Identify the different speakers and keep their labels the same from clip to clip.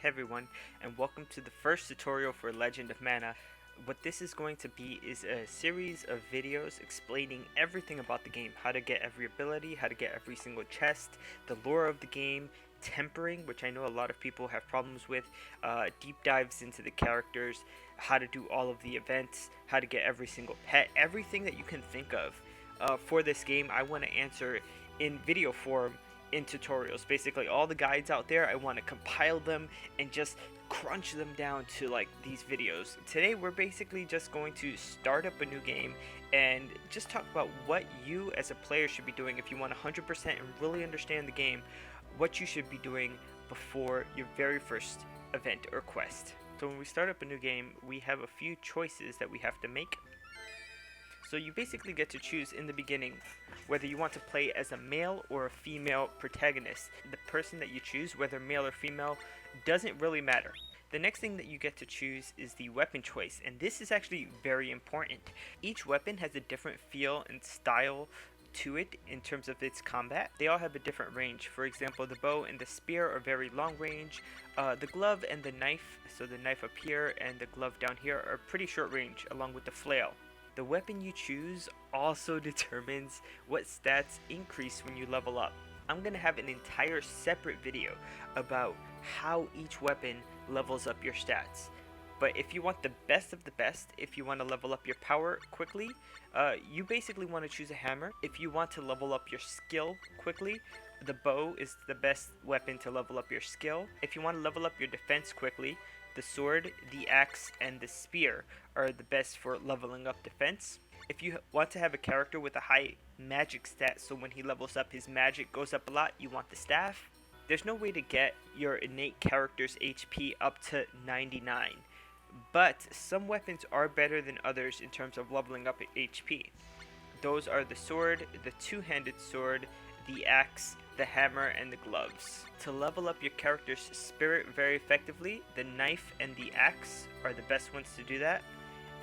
Speaker 1: Hey everyone, and welcome to the first tutorial for Legend of Mana. What this is going to be is a series of videos explaining everything about the game, how to get every ability, how to get every single chest, the lore of the game, tempering, which I know a lot of people have problems with, deep dives into the characters, how to do all of the events, how to get every single pet, everything that you can think of. For this game, I want to answer in video form in tutorials. Basically all the guides out there, I want to compile them and just crunch them down to like these videos. Today we're basically just going to start up a new game and just talk about what you as a player should be doing if you want 100% and really understand the game, what you should be doing before your very first event or quest. So when we start up a new game, we have a few choices that we have to make. So you basically get to choose in the beginning whether you want to play as a male or a female protagonist. The person that you choose, whether male or female, doesn't really matter. The next thing that you get to choose is the weapon choice, and this is actually very important. Each weapon has a different feel and style to it in terms of its combat. They all have a different range. For example, the bow and the spear are very long range. The glove and the knife, so the knife up here and the glove down here, are pretty short range, along with the flail. The weapon you choose also determines what stats increase when you level up. I'm going to have an entire separate video about how each weapon levels up your stats. But if you want the best of the best, if you want to level up your power quickly, you basically want to choose a hammer. If you want to level up your skill quickly, the bow is the best weapon to level up your skill. If you want to level up your defense quickly, the sword, the axe, and the spear are the best for leveling up defense. If you want to have a character with a high magic stat, so when he levels up his magic goes up a lot, you want the staff. There's no way to get your innate character's HP up to 99, but some weapons are better than others in terms of leveling up HP. Those are the sword, the two-handed sword, the axe, the hammer, and the gloves. To level up your character's spirit very effectively, the knife and the axe are the best ones to do that.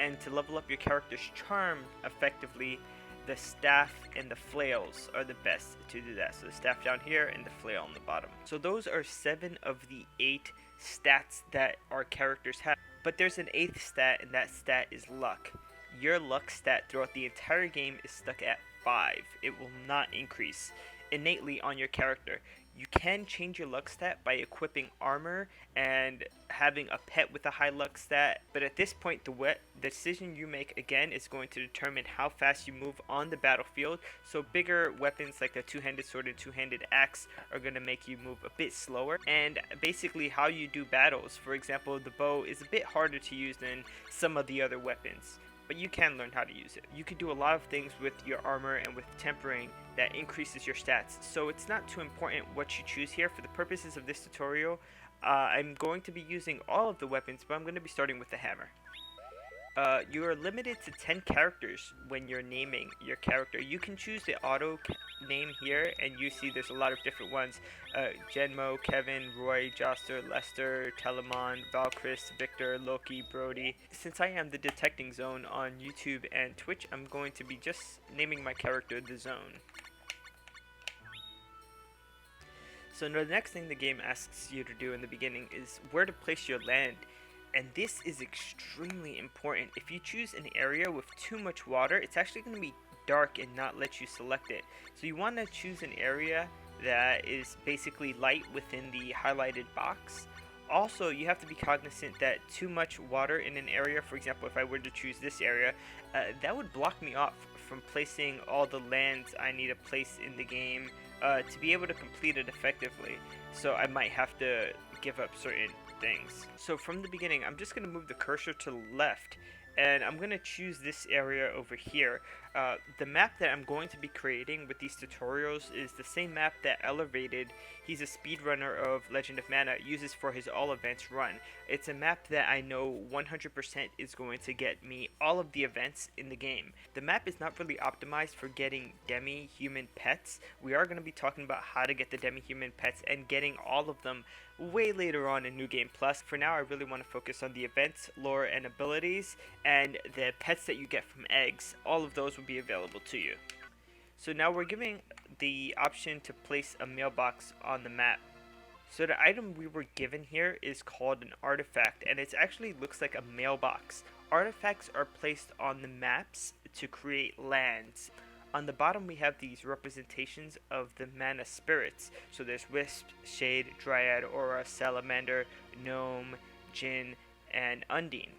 Speaker 1: And to level up your character's charm effectively, the staff and the flails are the best to do that. So the staff down here and the flail on the bottom. So those are 7 of the 8 stats that our characters have. But there's an 8th stat, and that stat is luck. Your luck stat throughout the entire game is stuck at 5. It will not increase innately on your character. You can change your luck stat by equipping armor and having a pet with a high luck stat, but at this point the decision you make again is going to determine how fast you move on the battlefield. So bigger weapons like the two-handed sword and two-handed axe are going to make you move a bit slower, and basically how you do battles. For example, the bow is a bit harder to use than some of the other weapons, but you can learn how to use it. You can do a lot of things with your armor and with tempering that increases your stats, so it's not too important what you choose here. For the purposes of this tutorial, I'm going to be using all of the weapons, but I'm going to be starting with the hammer. You are limited to 10 characters when you're naming your character. You can choose the auto name here, and you see there's a lot of different ones. Genmo, Kevin, Roy, Joster, Lester, Telemon, Valkyris, Victor, Loki, Brody. Since I am the Detecting Zone on YouTube and Twitch, I'm going to be just naming my character The Zone. So the next thing the game asks you to do in the beginning is where to place your land. And this is extremely important. If you choose an area with too much water, it's actually going to be dark and not let you select it. So you want to choose an area that is basically light within the highlighted box. Also, you have to be cognizant that too much water in an area, for example, if I were to choose this area, that would block me off from placing all the lands I need to place in the game to be able to complete it effectively. So I might have to give up certain things. So from the beginning, I'm just going to move the cursor to the left, and I'm going to choose this area over here. The map that I'm going to be creating with these tutorials is the same map that Elevated, he's a speedrunner of Legend of Mana, uses for his all events run. It's a map that I know 100% is going to get me all of the events in the game. The map is not really optimized for getting demi-human pets. We are going to be talking about how to get the demi-human pets and getting all of them way later on in New Game Plus. For now, I really want to focus on the events, lore, and abilities, and the pets that you get from eggs. All of those will be available to you. So now we're giving the option to place a mailbox on the map. So the item we were given here is called an artifact, and it actually looks like a mailbox. Artifacts are placed on the maps to create lands. On the bottom we have these representations of the mana spirits. So there's Wisp, Shade, Dryad, Aura, Salamander, Gnome, Jinn, and Undine.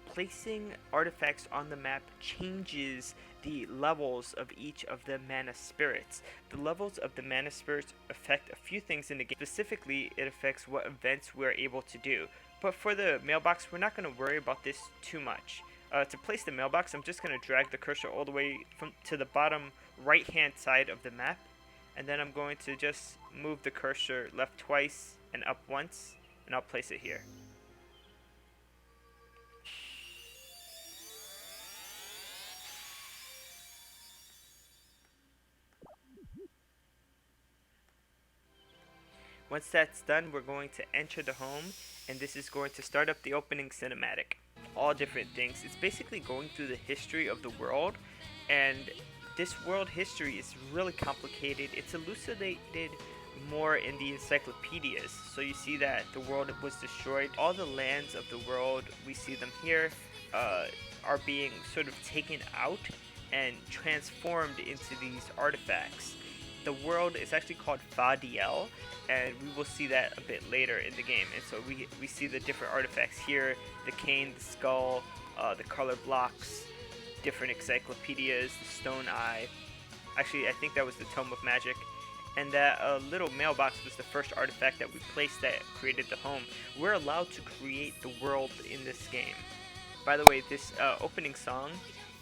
Speaker 1: Placing artifacts on the map changes the levels of each of the mana spirits. The levels of the mana spirits affect a few things in the game. Specifically, it affects what events we're able to do. But for the mailbox, we're not going to worry about this too much. To place the mailbox, I'm just going to drag the cursor all the way to the bottom right hand side of the map, and then I'm going to just move the cursor left twice and up once, and I'll place it here. Once that's done, we're going to enter the home, and this is going to start up the opening cinematic. All different things. It's basically going through the history of the world, and this world history is really complicated. It's elucidated more in the encyclopedias. So you see that the world was destroyed. All the lands of the world, we see them here, are being sort of taken out and transformed into these artifacts. The world is actually called Fadiel, and we will see that a bit later in the game. And so we see the different artifacts here, the cane, the skull, the color blocks, different encyclopedias, the stone eye. Actually, I think that was the Tome of Magic. And that little mailbox was the first artifact that we placed that created the home. We're allowed to create the world in this game. By the way, this opening song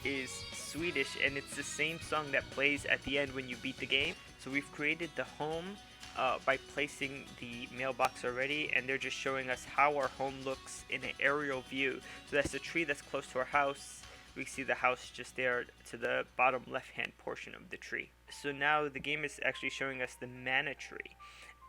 Speaker 1: is Swedish, and it's the same song that plays at the end when you beat the game. So we've created the home by placing the mailbox already, and they're just showing us how our home looks in an aerial view. So that's the tree that's close to our house. We see the house just there to the bottom left hand portion of the tree. So now the game is actually showing us the mana tree.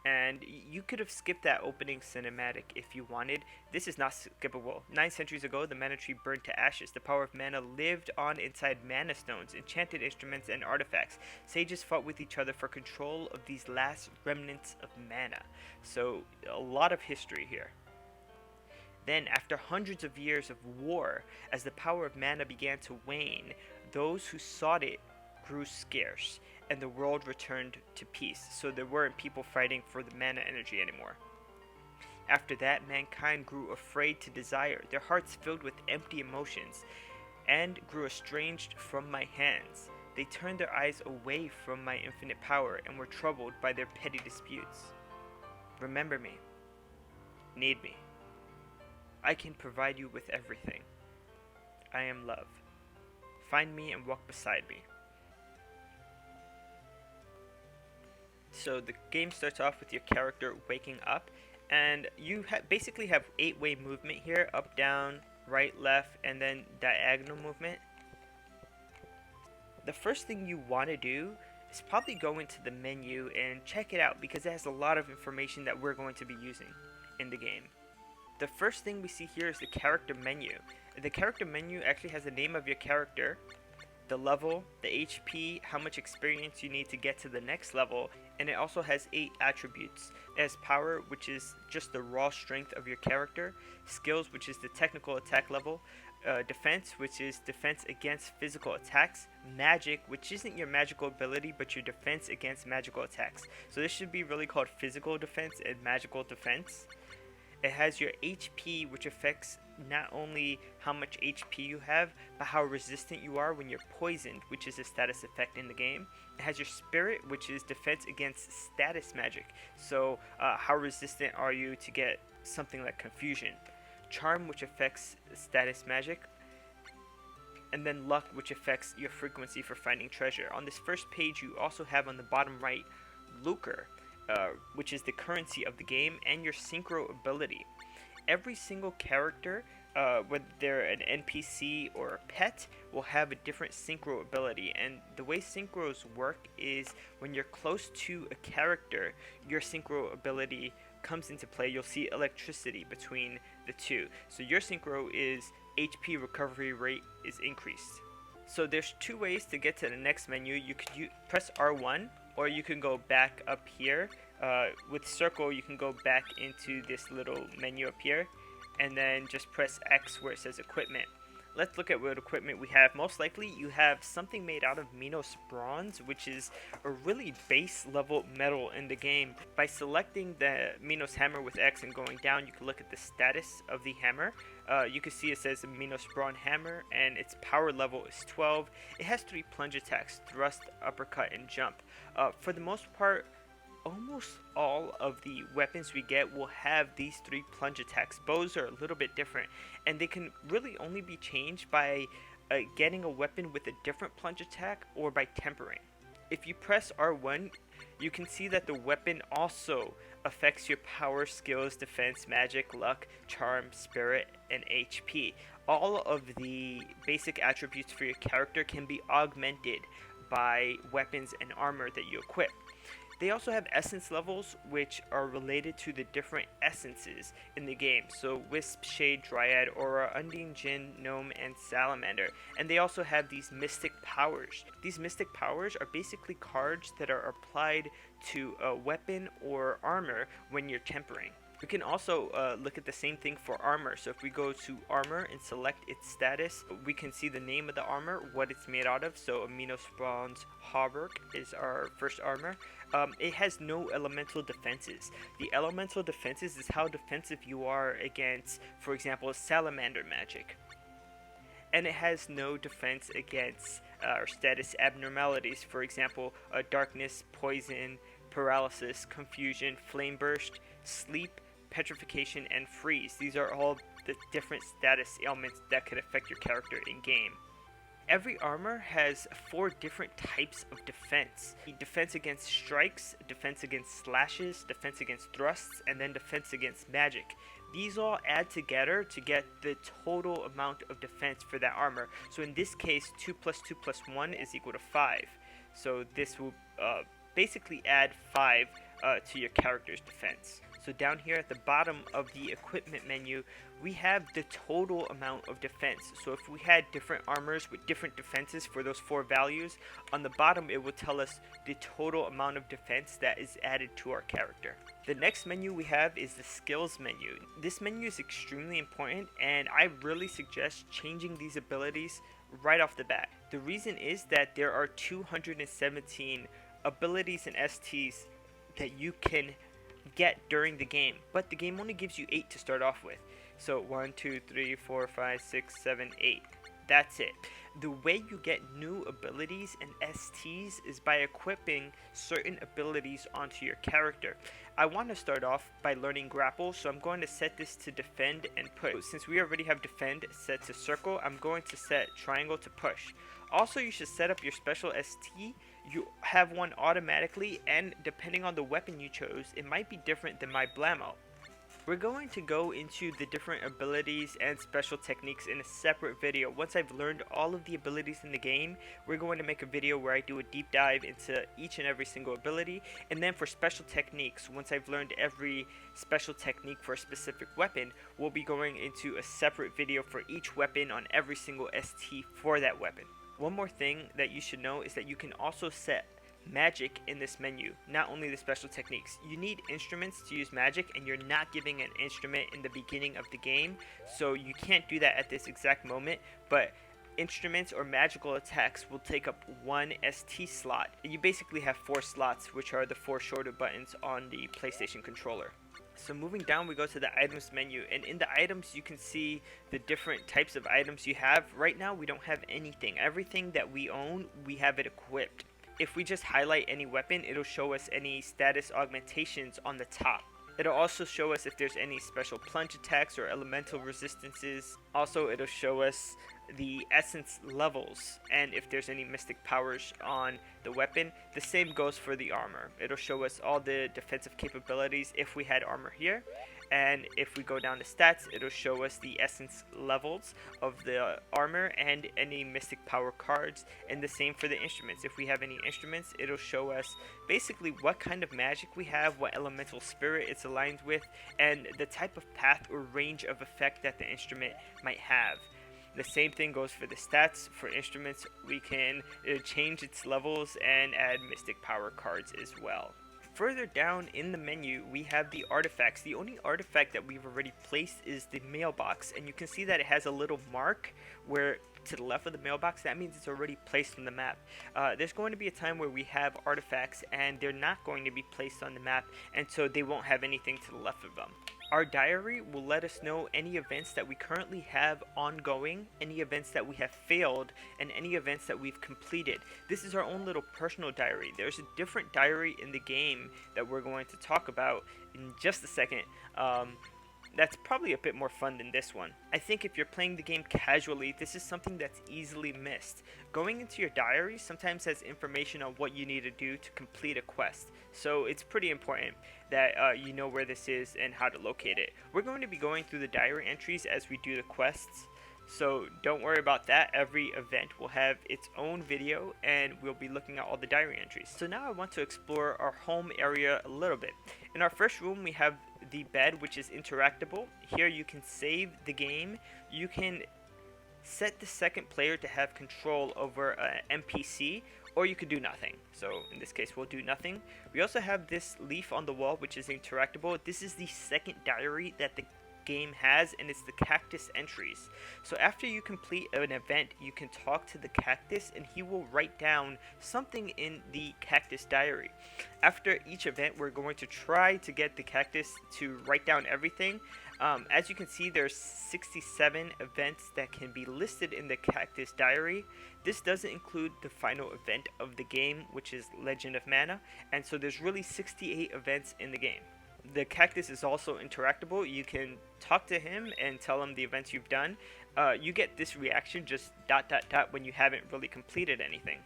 Speaker 1: And you could have skipped that opening cinematic if you wanted. This is not skippable. 9 centuries ago, the mana tree burned to ashes. The power of mana lived on inside mana stones, enchanted instruments, and artifacts. Sages fought with each other for control of these last remnants of mana. So, a lot of history here. Then, after hundreds of years of war, as the power of mana began to wane, those who sought it grew scarce, and the world returned to peace, so there weren't people fighting for the mana energy anymore. After that, mankind grew afraid to desire, their hearts filled with empty emotions, and grew estranged from my hands. They turned their eyes away from my infinite power, and were troubled by their petty disputes. Remember me. Need me. I can provide you with everything. I am love. Find me and walk beside me. So the game starts off with your character waking up, and you basically have 8-way movement here: up, down, right, left, and then diagonal movement. The first thing you want to do is probably go into the menu and check it out, because it has a lot of information that we're going to be using in the game. The first thing we see here is the character menu. The character menu actually has the name of your character, the level, the HP, how much experience you need to get to the next level, and it also has 8 attributes. It has power, which is just the raw strength of your character, skills, which is the technical attack level, defense, which is defense against physical attacks, magic, which isn't your magical ability, but your defense against magical attacks. So this should be really called physical defense and magical defense. It has your HP, which affects not only how much HP you have, but how resistant you are when you're poisoned, which is a status effect in the game. It has your spirit, which is defense against status magic. So how resistant are you to get something like confusion. Charm, which affects status magic. And then luck, which affects your frequency for finding treasure. On this first page, you also have on the bottom right, lucre, which is the currency of the game, and your synchro ability. Every single character, whether they're an NPC or a pet, will have a different synchro ability. And the way synchros work is when you're close to a character, your synchro ability comes into play. You'll see electricity between the two. So your synchro is HP recovery rate is increased. So there's 2 ways to get to the next menu. You could press R1, or you can go back up here With circle, you can go back into this little menu up here, and then just press X where it says equipment. Let's look at what equipment we have. Most likely you have something made out of Minos bronze, which is a really base level metal in the game. By selecting the Minos hammer with X and going down, you can look at the status of the hammer. You can see it says Minos bronze hammer, and its power level is 12. It has 3 plunge attacks: thrust, uppercut, and jump. For the most part, almost all of the weapons we get will have these 3 plunge attacks. Bows are a little bit different, and they can really only be changed by getting a weapon with a different plunge attack or by tempering. If you press R1, you can see that the weapon also affects your power, skills, defense, magic, luck, charm, spirit, and HP. All of the basic attributes for your character can be augmented by weapons and armor that you equip. They also have essence levels, which are related to the different essences in the game. So Wisp, Shade, Dryad, Aura, Undine, Jinn, Gnome, and Salamander. And they also have these mystic powers. These mystic powers are basically cards that are applied to a weapon or armor when you're tempering. We can also look at the same thing for armor. So if we go to armor and select its status, we can see the name of the armor, what it's made out of. So a Minos bronze hauberk is our first armor. It has no elemental defenses. The elemental defenses is how defensive you are against, for example, salamander magic. And it has no defense against status abnormalities, for example, darkness, poison, paralysis, confusion, flame burst, sleep, petrification, and freeze. These are all the different status ailments that could affect your character in game. Every armor has 4 different types of defense. Defense against strikes, defense against slashes, defense against thrusts, and then defense against magic. These all add together to get the total amount of defense for that armor. So in this case, 2 plus 2 plus 1 is equal to 5. So this will basically add 5 to your character's defense. So down here at the bottom of the equipment menu, we have the total amount of defense. So if we had different armors with different defenses for those 4 values, on the bottom it will tell us the total amount of defense that is added to our character. The next menu we have is the skills menu. This menu is extremely important, and I really suggest changing these abilities right off the bat. The reason is that there are 217 abilities and STs that you can get during the game, but the game only gives you 8 to start off with. So 1, 2, 3, 4, 5, 6, 7, 8. That's it. The way you get new abilities and STs is by equipping certain abilities onto your character. I want to start off by learning grapple, so I'm going to set this to defend and push. Since we already have defend set to circle, I'm going to set triangle to push. Also, you should set up your special ST. You have one automatically, and depending on the weapon you chose, it might be different than my blammo. We're going to go into the different abilities and special techniques in a separate video. Once I've learned all of the abilities in the game, we're going to make a video where I do a deep dive into each and every single ability. And then for special techniques, once I've learned every special technique for a specific weapon, we'll be going into a separate video for each weapon on every single ST for that weapon. One more thing that you should know is that you can also set magic in this menu, not only the special techniques. You need instruments to use magic, and you're not giving an instrument in the beginning of the game, so you can't do that at this exact moment, but instruments or magical attacks will take up 1 ST slot. You basically have 4 slots, which are the 4 shoulder buttons on the PlayStation controller. So moving down, we go to the items menu, and in the items you can see the different types of items you have. Right now we don't have anything. Everything that we own, we have it equipped. If we just highlight any weapon, it'll show us any status augmentations on the top. It'll also show us if there's any special plunge attacks or elemental resistances. Also, it'll show us the essence levels and if there's any mystic powers on the weapon. The same goes for the armor. It'll show us all the defensive capabilities if we had armor here. And if we go down to stats, it'll show us the essence levels of the armor and any mystic power cards, and the same for the instruments. If we have any instruments, it'll show us basically what kind of magic we have, what elemental spirit it's aligned with, and the type of path or range of effect that the instrument might have. The same thing goes for the stats. For instruments, we can change its levels and add mystic power cards as well. Further down in the menu, we have the artifacts. The only artifact that we've already placed is the mailbox, and you can see that it has a little mark where to the left of the mailbox. That means it's already placed on the map. There's going to be a time where we have artifacts and they're not going to be placed on the map, and so they won't have anything to the left of them. Our diary will let us know any events that we currently have ongoing, any events that we have failed, and any events that we've completed. This is our own little personal diary. There's a different diary in the game that we're going to talk about in just a second. That's probably a bit more fun than this one. I think if you're playing the game casually, this is something that's easily missed. Going into your diary sometimes has information on what you need to do to complete a quest, so it's pretty important that you know where this is and how to locate it. We're going to be going through the diary entries as we do the quests, so don't worry about that. Every event will have its own video and we'll be looking at all the diary entries. So now I want to explore our home area a little bit. In our first room we have the bed, which is interactable. Here you can save the game. You can set the second player to have control over an NPC, or you could do nothing. So in this case we'll do nothing. We also have this leaf on the wall, which is interactable. This is the second diary that the game has, and it's the cactus entries. So after you complete an event, you can talk to the cactus and he will write down something in the cactus diary. After each event, we're going to try to get the cactus to write down everything. As you can see, there's 67 events that can be listed in the cactus diary. This doesn't include the final event of the game, which is Legend of Mana, and so there's really 68 events in the game. The cactus is also interactable. You can talk to him and tell him the events you've done. You get this reaction, just ... when you haven't really completed anything.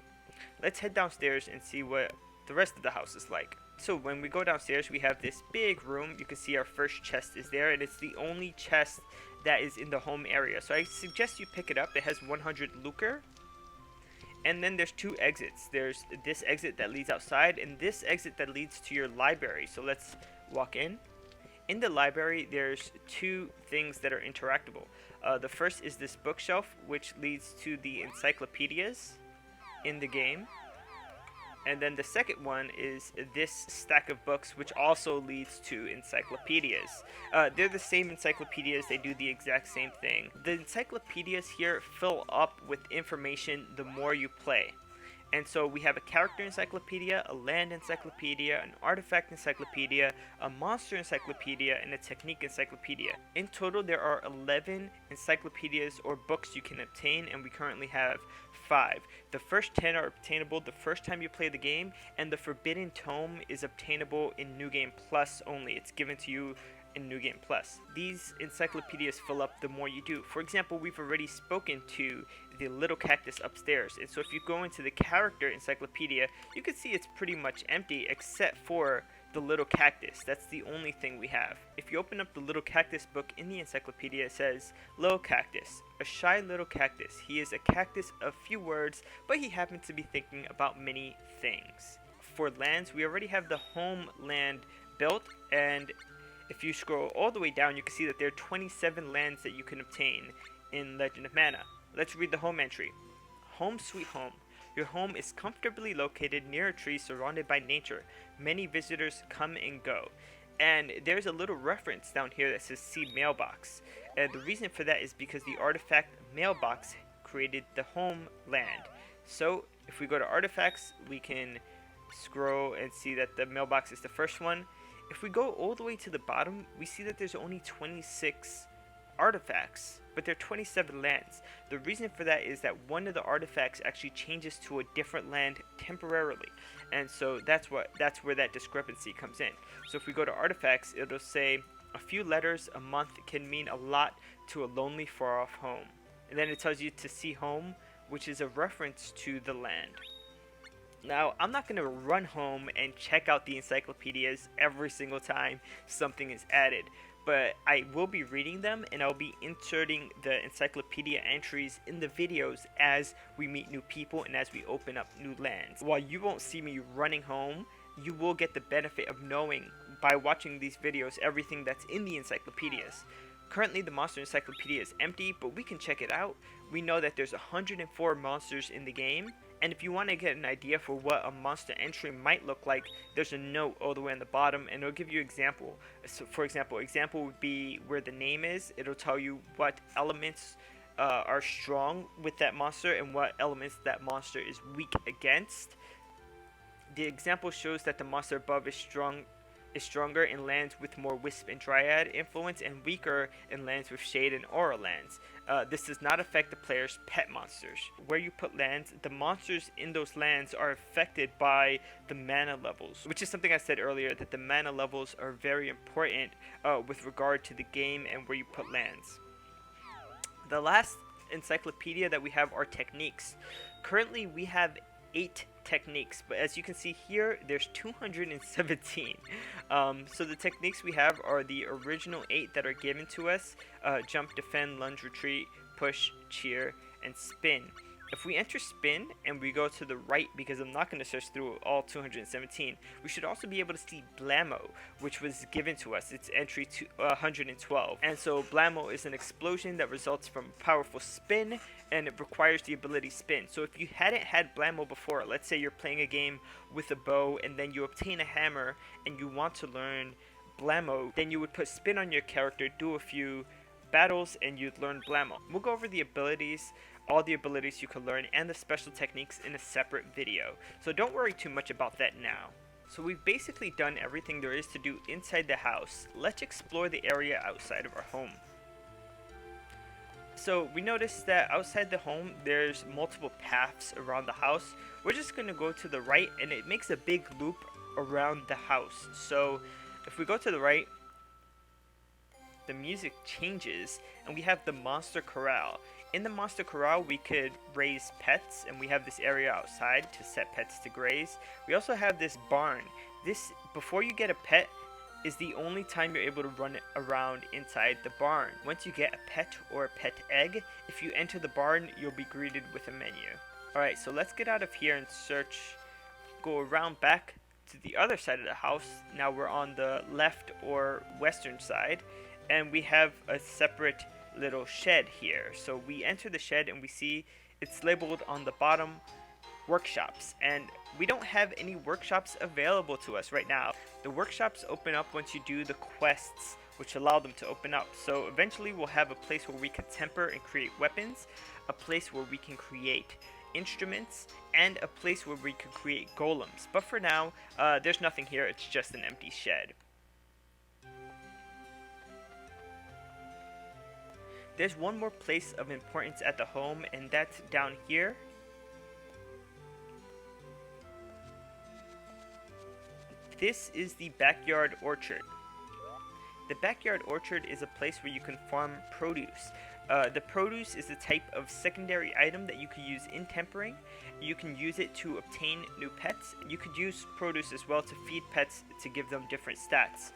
Speaker 1: Let's head downstairs and see what the rest of the house is like. So when we go downstairs, we have this big room. You can see our first chest is there, and it's the only chest that is in the home area. So I suggest you pick it up. It has 100 lucre. And then there's two exits. There's this exit that leads outside and this exit that leads to your library. So let's walk in. In the library, there's two things that are interactable. The first is this bookshelf, which leads to the encyclopedias in the game. And then the second one is this stack of books, which also leads to encyclopedias. They're the same encyclopedias, they do the exact same thing. The encyclopedias here fill up with information the more you play. And so we have a character encyclopedia, a land encyclopedia, an artifact encyclopedia, a monster encyclopedia, and a technique encyclopedia. In total, there are 11 encyclopedias or books you can obtain, and we currently have 5. The first 10 are obtainable the first time you play the game, and the Forbidden Tome is obtainable in New Game Plus only. It's given to you in New Game Plus. These encyclopedias fill up the more you do. For example, we've already spoken to the little cactus upstairs, and so if you go into the character encyclopedia, you can see it's pretty much empty except for the little cactus. That's the only thing we have. If you open up the little cactus book in the encyclopedia, it says, "Little cactus, a shy little cactus. He is a cactus of few words, but he happens to be thinking about many things." For lands, we already have the homeland built, and if you scroll all the way down, you can see that there are 27 lands that you can obtain in Legend of Mana. Let's read the home entry. Home sweet home. Your home is comfortably located near a tree surrounded by nature. Many visitors come and go. And there's a little reference down here that says see Mailbox. And the reason for that is because the artifact Mailbox created the homeland. So if we go to artifacts, we can scroll and see that the Mailbox is the first one. If we go all the way to the bottom, we see that there's only 26 artifacts, but there are 27 lands. The reason for that is that one of the artifacts actually changes to a different land temporarily, and so that's where that discrepancy comes in. So if we go to artifacts, it'll say a few letters a month can mean a lot to a lonely far off home, and then it tells you to see home, which is a reference to the land. Now, I'm not going to run home and check out the encyclopedias every single time something is added, but I will be reading them, and I'll be inserting the encyclopedia entries in the videos as we meet new people and as we open up new lands. While you won't see me running home, you will get the benefit of knowing by watching these videos everything that's in the encyclopedias. Currently, the monster encyclopedia is empty, but we can check it out. We know that there's 104 monsters in the game, And if you want to get an idea for what a monster entry might look like, there's a note all the way on the bottom, and it'll give you example. So for example would be where the name is. It'll tell you what elements are strong with that monster and what elements that monster is weak against. The example shows that the monster above is stronger in lands with more Wisp and Dryad influence and weaker in lands with Shade and Aura lands. This does not affect the player's pet monsters. Where you put lands, the monsters in those lands are affected by the mana levels, which is something I said earlier, that the mana levels are very important with regard to the game and where you put lands. The last encyclopedia that we have are techniques. Currently we have 8 techniques, but as you can see here, there's 217. So the techniques we have are the original 8 that are given to us: jump, defend, lunge, retreat, push, cheer, and spin. If we enter spin and we go to the right, because I'm not going to search through all 217, we should also be able to see Blammo, which was given to us. It's entry 112. And so Blammo is an explosion that results from a powerful spin, and it requires the ability spin. So if you hadn't had Blammo before, let's say you're playing a game with a bow and then you obtain a hammer and you want to learn Blammo, then you would put spin on your character, do a few battles, and you'd learn Blammo. We'll go over the abilities, all the abilities you can learn, and the special techniques in a separate video, so don't worry too much about that now. So we've basically done everything there is to do inside the house. Let's explore the area outside of our home. So we noticed that outside the home there's multiple paths around the house. We're just going to go to the right, and it makes a big loop around the house. So if we go to the right, the music changes and we have the monster corral. In the monster corral we could raise pets, and we have this area outside to set pets to graze. We also have this barn. This, before you get a pet, is the only time you're able to run around inside the barn. Once you get a pet or a pet egg, if you enter the barn, you'll be greeted with a menu. Alright, so let's get out of here and search, go around back to the other side of the house. Now we're on the left or western side, and we have a separate little shed here. So we enter the shed and we see it's labeled on the bottom workshops, and we don't have any workshops available to us right now. The workshops open up once you do the quests, which allow them to open up. So eventually we'll have a place where we can temper and create weapons, a place where we can create instruments, and a place where we can create golems. But for now, there's nothing here. It's just an empty shed. There's one more place of importance at the home, and that's down here. This is the backyard orchard. The backyard orchard is a place where you can farm produce. The produce is a type of secondary item that you can use in tempering. You can use it to obtain new pets. You could use produce as well to feed pets to give them different stats.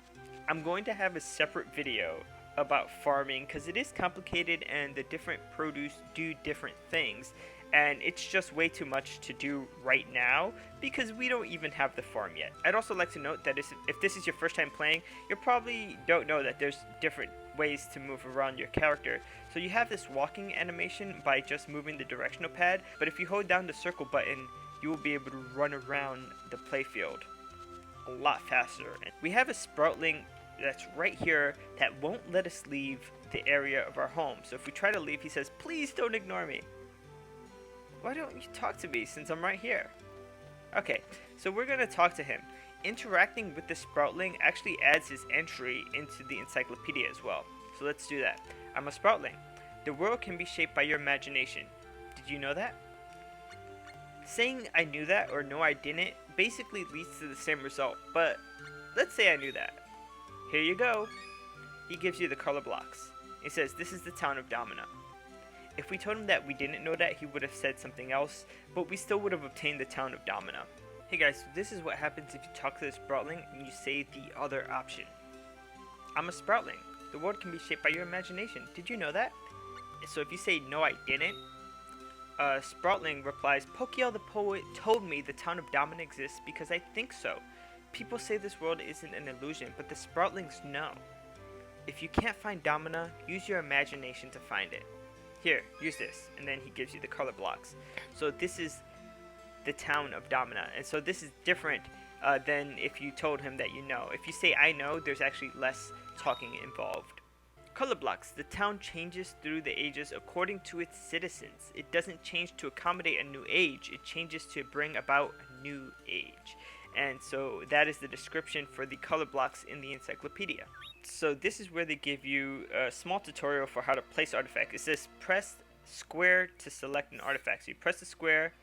Speaker 1: I'm going to have a separate video about farming because it is complicated and the different produce do different things, and it's just way too much to do right now because we don't even have the farm yet. I'd also like to note that if this is your first time playing, you probably don't know that there's different ways to move around your character. So you have this walking animation by just moving the directional pad, but if you hold down the circle button, you will be able to run around the playfield a lot faster. We have a sproutling that's right here that won't let us leave the area of our home. So if we try to leave, he says, "Please don't ignore me." Why don't you talk to me since I'm right here? Okay, so we're gonna talk to him. Interacting with the sproutling actually adds his entry into the encyclopedia as well. So let's do that. I'm a sproutling. The world can be shaped by your imagination. Did you know that? Saying I knew that or no I didn't basically leads to the same result, but let's say I knew that. Here you go. He gives you the color blocks. He says this is the town of Domina. If we told him that we didn't know that, he would have said something else, but we still would have obtained the town of Domina. Hey guys, so this is what happens if you talk to the sproutling and you say the other option. I'm a sproutling. The world can be shaped by your imagination. Did you know that? So if you say no I didn't, Sproutling replies, Pokiel the poet told me the town of Domina exists because I think so. People say this world isn't an illusion, but the Sproutlings know. If you can't find Domina, use your imagination to find it. Here, use this, and then he gives you the color blocks. So this is the town of Domina. And so this is different than if you told him that you know. If you say I know, there's actually less talking involved. Color blocks. The town changes through the ages according to its citizens. It doesn't change to accommodate a new age, it changes to bring about a new age. And so that is the description for the color blocks in the encyclopedia. So this is where they give you a small tutorial for how to place artifacts. It says press square to select an artifact. So you press the square,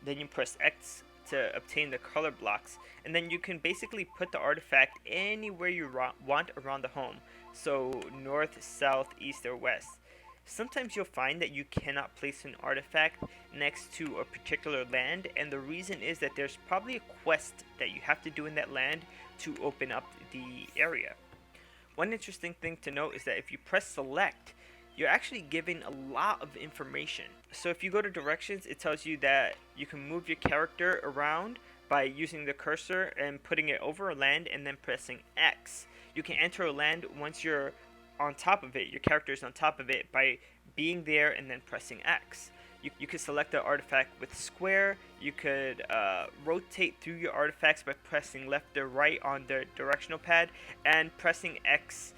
Speaker 1: then you press X to obtain the color blocks, and then you can basically put the artifact anywhere you want around the home. So north, south, east, or west. Sometimes you'll find that you cannot place an artifact next to a particular land, and the reason is that there's probably a quest that you have to do in that land to open up the area. One interesting thing to note is that if you press select, you're actually given a lot of information. So if you go to directions, it tells you that you can move your character around by using the cursor and putting it over a land and then pressing X. You can enter a land once you're on top of it, your character is on top of it, by being there and then pressing X. You could select the artifact with square. You could rotate through your artifacts by pressing left or right on the directional pad, and pressing X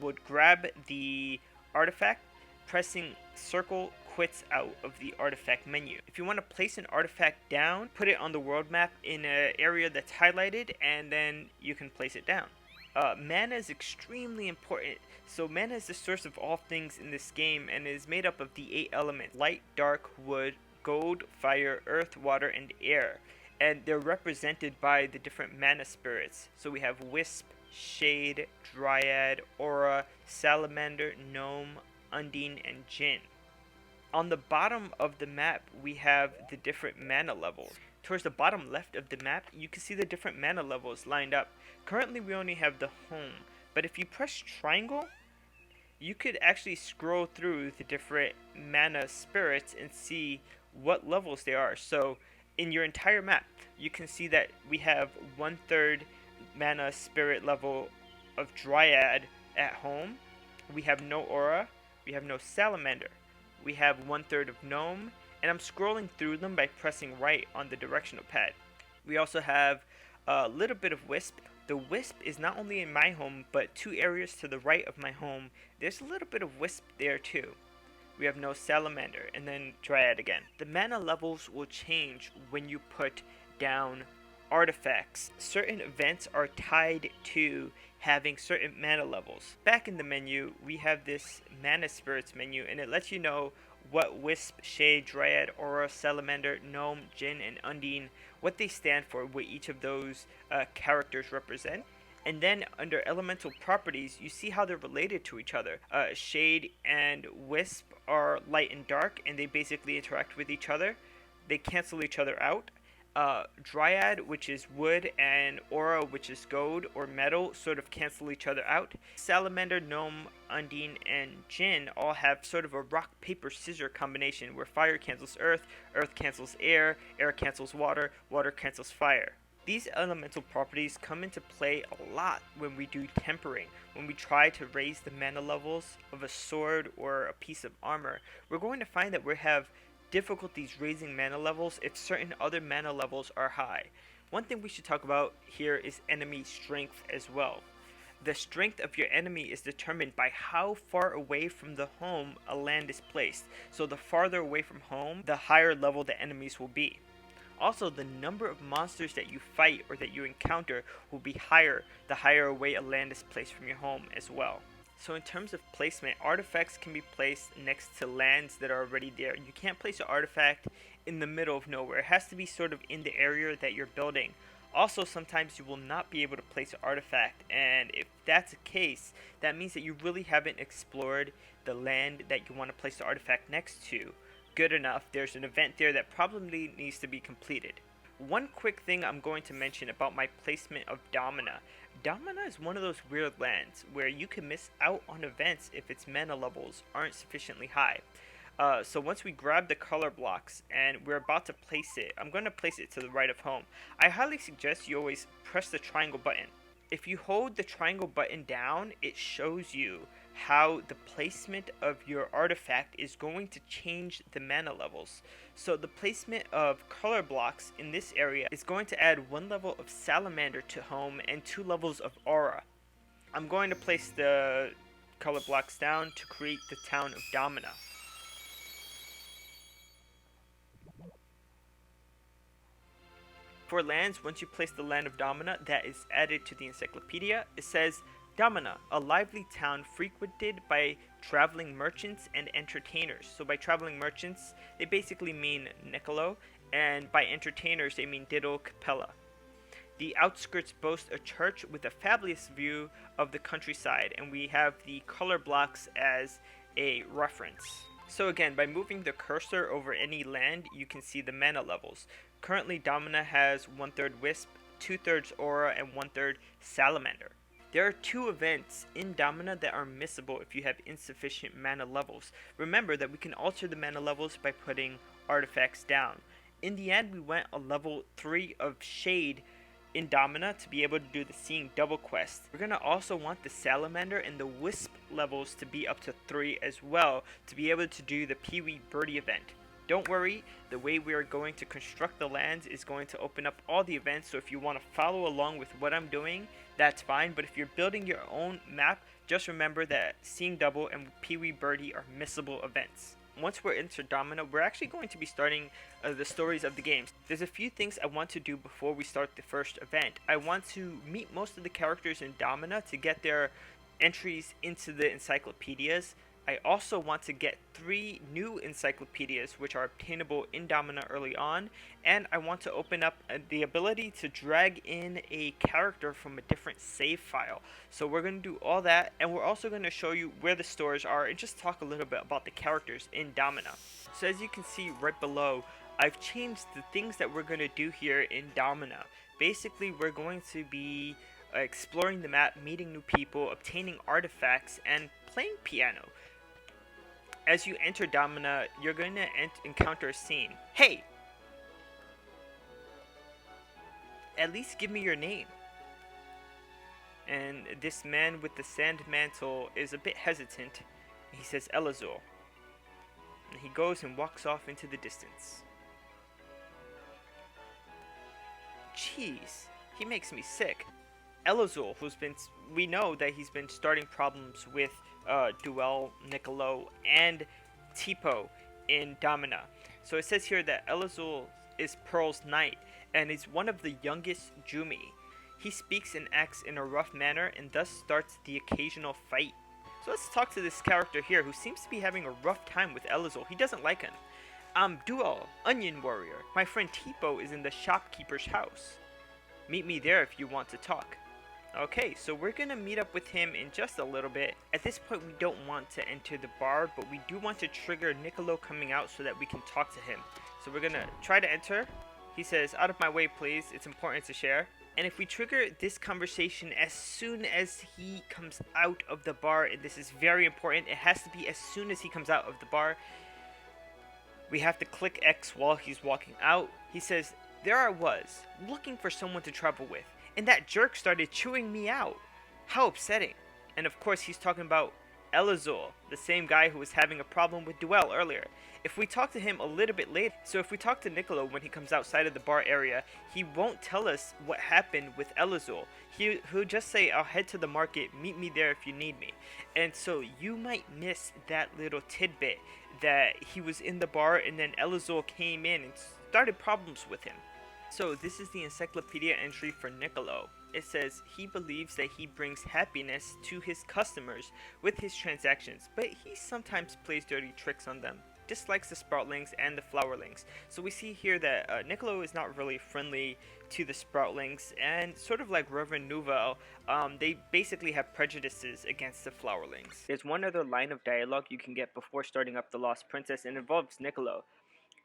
Speaker 1: would grab the artifact. Pressing circle quits out of the artifact menu. If you want to place an artifact down, put it on the world map in an area that's highlighted, and then you can place it down. Mana is extremely important. So mana is the source of all things in this game and is made up of the 8 elements: light, dark, wood, gold, fire, earth, water, and air. And they're represented by the different mana spirits. So we have Wisp, Shade, Dryad, Aura, Salamander, Gnome, Undine, and Jinn. On the bottom of the map, we have the different mana levels. Towards the bottom left of the map, you can see the different mana levels lined up. Currently, we only have the home, but if you press triangle, you could actually scroll through the different mana spirits and see what levels they are. So in your entire map, you can see that we have 1/3 mana spirit level of Dryad at home. We have no Aura, we have no Salamander, we have 1/3 of Gnome, and I'm scrolling through them by pressing right on the directional pad. We also have a little bit of Wisp. The Wisp is not only in my home, but 2 areas to the right of my home, there's a little bit of Wisp there too. We have no Salamander, and then Dryad again. The mana levels will change when you put down artifacts. Certain events are tied to having certain mana levels. Back in the menu, we have this mana spirits menu, and it lets you know what Wisp, Shade, Dryad, Aura, Salamander, Gnome, Jinn, and Undine, what they stand for, what each of those characters represent. And then under elemental properties, you see how they're related to each other. Shade and Wisp are light and dark, and they basically interact with each other. They cancel each other out. Dryad, which is wood, and Aura, which is gold or metal, sort of cancel each other out. Salamander, Gnome, Undine, and Jinn all have sort of a rock, paper, scissor combination where fire cancels earth, earth cancels air, air cancels water, water cancels fire. These elemental properties come into play a lot when we do tempering. When we try to raise the mana levels of a sword or a piece of armor, we're going to find that we have difficulties raising mana levels if certain other mana levels are high. One thing we should talk about here is enemy strength as well. The strength of your enemy is determined by how far away from the home a land is placed. So the farther away from home, the higher level the enemies will be. Also, the number of monsters that you fight or that you encounter will be higher the higher away a land is placed from your home as well. So in terms of placement, artifacts can be placed next to lands that are already there. You can't place an artifact in the middle of nowhere. It has to be sort of in the area that you're building. Also, sometimes you will not be able to place an artifact, and if that's the case, that means that you really haven't explored the land that you want to place the artifact next to good enough. There's an event there that probably needs to be completed. One quick thing I'm going to mention about my placement of Domina. Domina is one of those weird lands where you can miss out on events if its mana levels aren't sufficiently high. So once we grab the color blocks and we're about to place it, I'm going to place it to the right of home. I highly suggest you always press the triangle button. If you hold the triangle button down, it shows you how the placement of your artifact is going to change the mana levels. So the placement of color blocks in this area is going to add 1 level of Salamander to home and 2 levels of Aura. I'm going to place the color blocks down to create the town of Domina. For lands, once you place the land of Domina, that is added to the Encyclopedia. It says, Domina, a lively town frequented by traveling merchants and entertainers. So by traveling merchants, they basically mean Niccolo, and by entertainers, they mean Diddle Capella. The outskirts boast a church with a fabulous view of the countryside, and we have the color blocks as a reference. So again, by moving the cursor over any land, you can see the mana levels. Currently, Domina has 1/3 Wisp, 2/3 Aura, and 1/3 Salamander. There are 2 events in Domina that are missable if you have insufficient mana levels. Remember that we can alter the mana levels by putting artifacts down. In the end, we went a level 3 of Shade in Domina to be able to do the Seeing Double quest. We're going to also want the Salamander and the Wisp levels to be up to 3 as well to be able to do the Pee-wee Birdie event. Don't worry, the way we are going to construct the lands is going to open up all the events, so if you want to follow along with what I'm doing, that's fine, but if you're building your own map, just remember that Seeing Double and Pee-wee Birdie are missable events. Once we're into Domina, we're actually going to be starting the stories of the games. There's a few things I want to do before we start the first event. I want to meet most of the characters in Domina to get their entries into the encyclopedias. I also want to get 3 new encyclopedias which are obtainable in Domina early on, and I want to open up the ability to drag in a character from a different save file. So we're going to do all that, and we're also going to show you where the stores are and just talk a little bit about the characters in Domina. So as you can see right below, I've changed the things that we're going to do here in Domina. Basically, we're going to be exploring the map, meeting new people, obtaining artifacts, and playing piano. As you enter Domina, you're going to encounter a scene. Hey! At least give me your name. And this man with the sand mantle is a bit hesitant. He says Elazul. And he goes and walks off into the distance. Jeez, he makes me sick. Elazul, we know that he's been starting problems with Duel, Niccolo, and Tipo in Domina. So it says here that Elazul is Pearl's knight, and is one of the youngest Jumi. He speaks and acts in a rough manner, and thus starts the occasional fight. So let's talk to this character here, who seems to be having a rough time with Elazul. He doesn't like him. I'm Duel, Onion Warrior. My friend Tipo is in the shopkeeper's house. Meet me there if you want to talk. Okay, so we're gonna meet up with him in just a little bit. At this point, we don't want to enter the bar, but we do want to trigger Niccolo coming out so that we can talk to him. So we're gonna try to enter. He says, out of my way, please. It's important to share. And if we trigger this conversation as soon as he comes out of the bar, and this is very important, it has to be as soon as he comes out of the bar. We have to click X while he's walking out. He says, there I was, looking for someone to travel with, and that jerk started chewing me out. How upsetting. And of course he's talking about Elazul, the same guy who was having a problem with Duel earlier. If we talk to him a little bit later, so if we talk to Niccolo when he comes outside of the bar area, he won't tell us what happened with Elazul. He'll just say, I'll head to the market, meet me there if you need me. And so you might miss that little tidbit that he was in the bar and then Elazul came in and started problems with him. So this is the encyclopedia entry for Niccolo. It says he believes that he brings happiness to his customers with his transactions, but he sometimes plays dirty tricks on them. Dislikes the sproutlings and the flowerlings. So we see here that Niccolo is not really friendly to the sproutlings, and sort of like Reverend Nouvel, they basically have prejudices against the flowerlings. There's one other line of dialogue you can get before starting up the Lost Princess, and it involves Niccolo.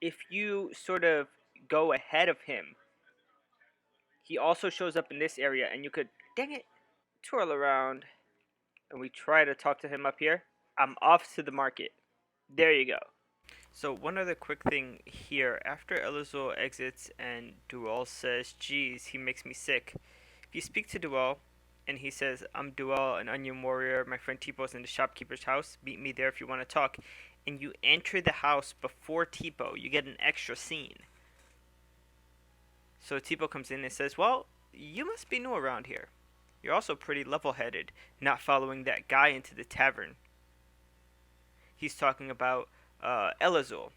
Speaker 1: If you sort of go ahead of him, he also shows up in this area, and you could, dang it, twirl around, and we try to talk to him up here. I'm off to the market. There you go. So one other quick thing here, after Elazul exits and Duel says, geez, he makes me sick. If you speak to Duel and he says, "I'm Duel, an onion warrior. My friend Tipo in the shopkeeper's house. Meet me there if you want to talk." And you enter the house before Tipo. You get an extra scene. So Tipo comes in and says, "Well, you must be new around here. You're also pretty level-headed, not following that guy into the tavern." He's talking about Elazul.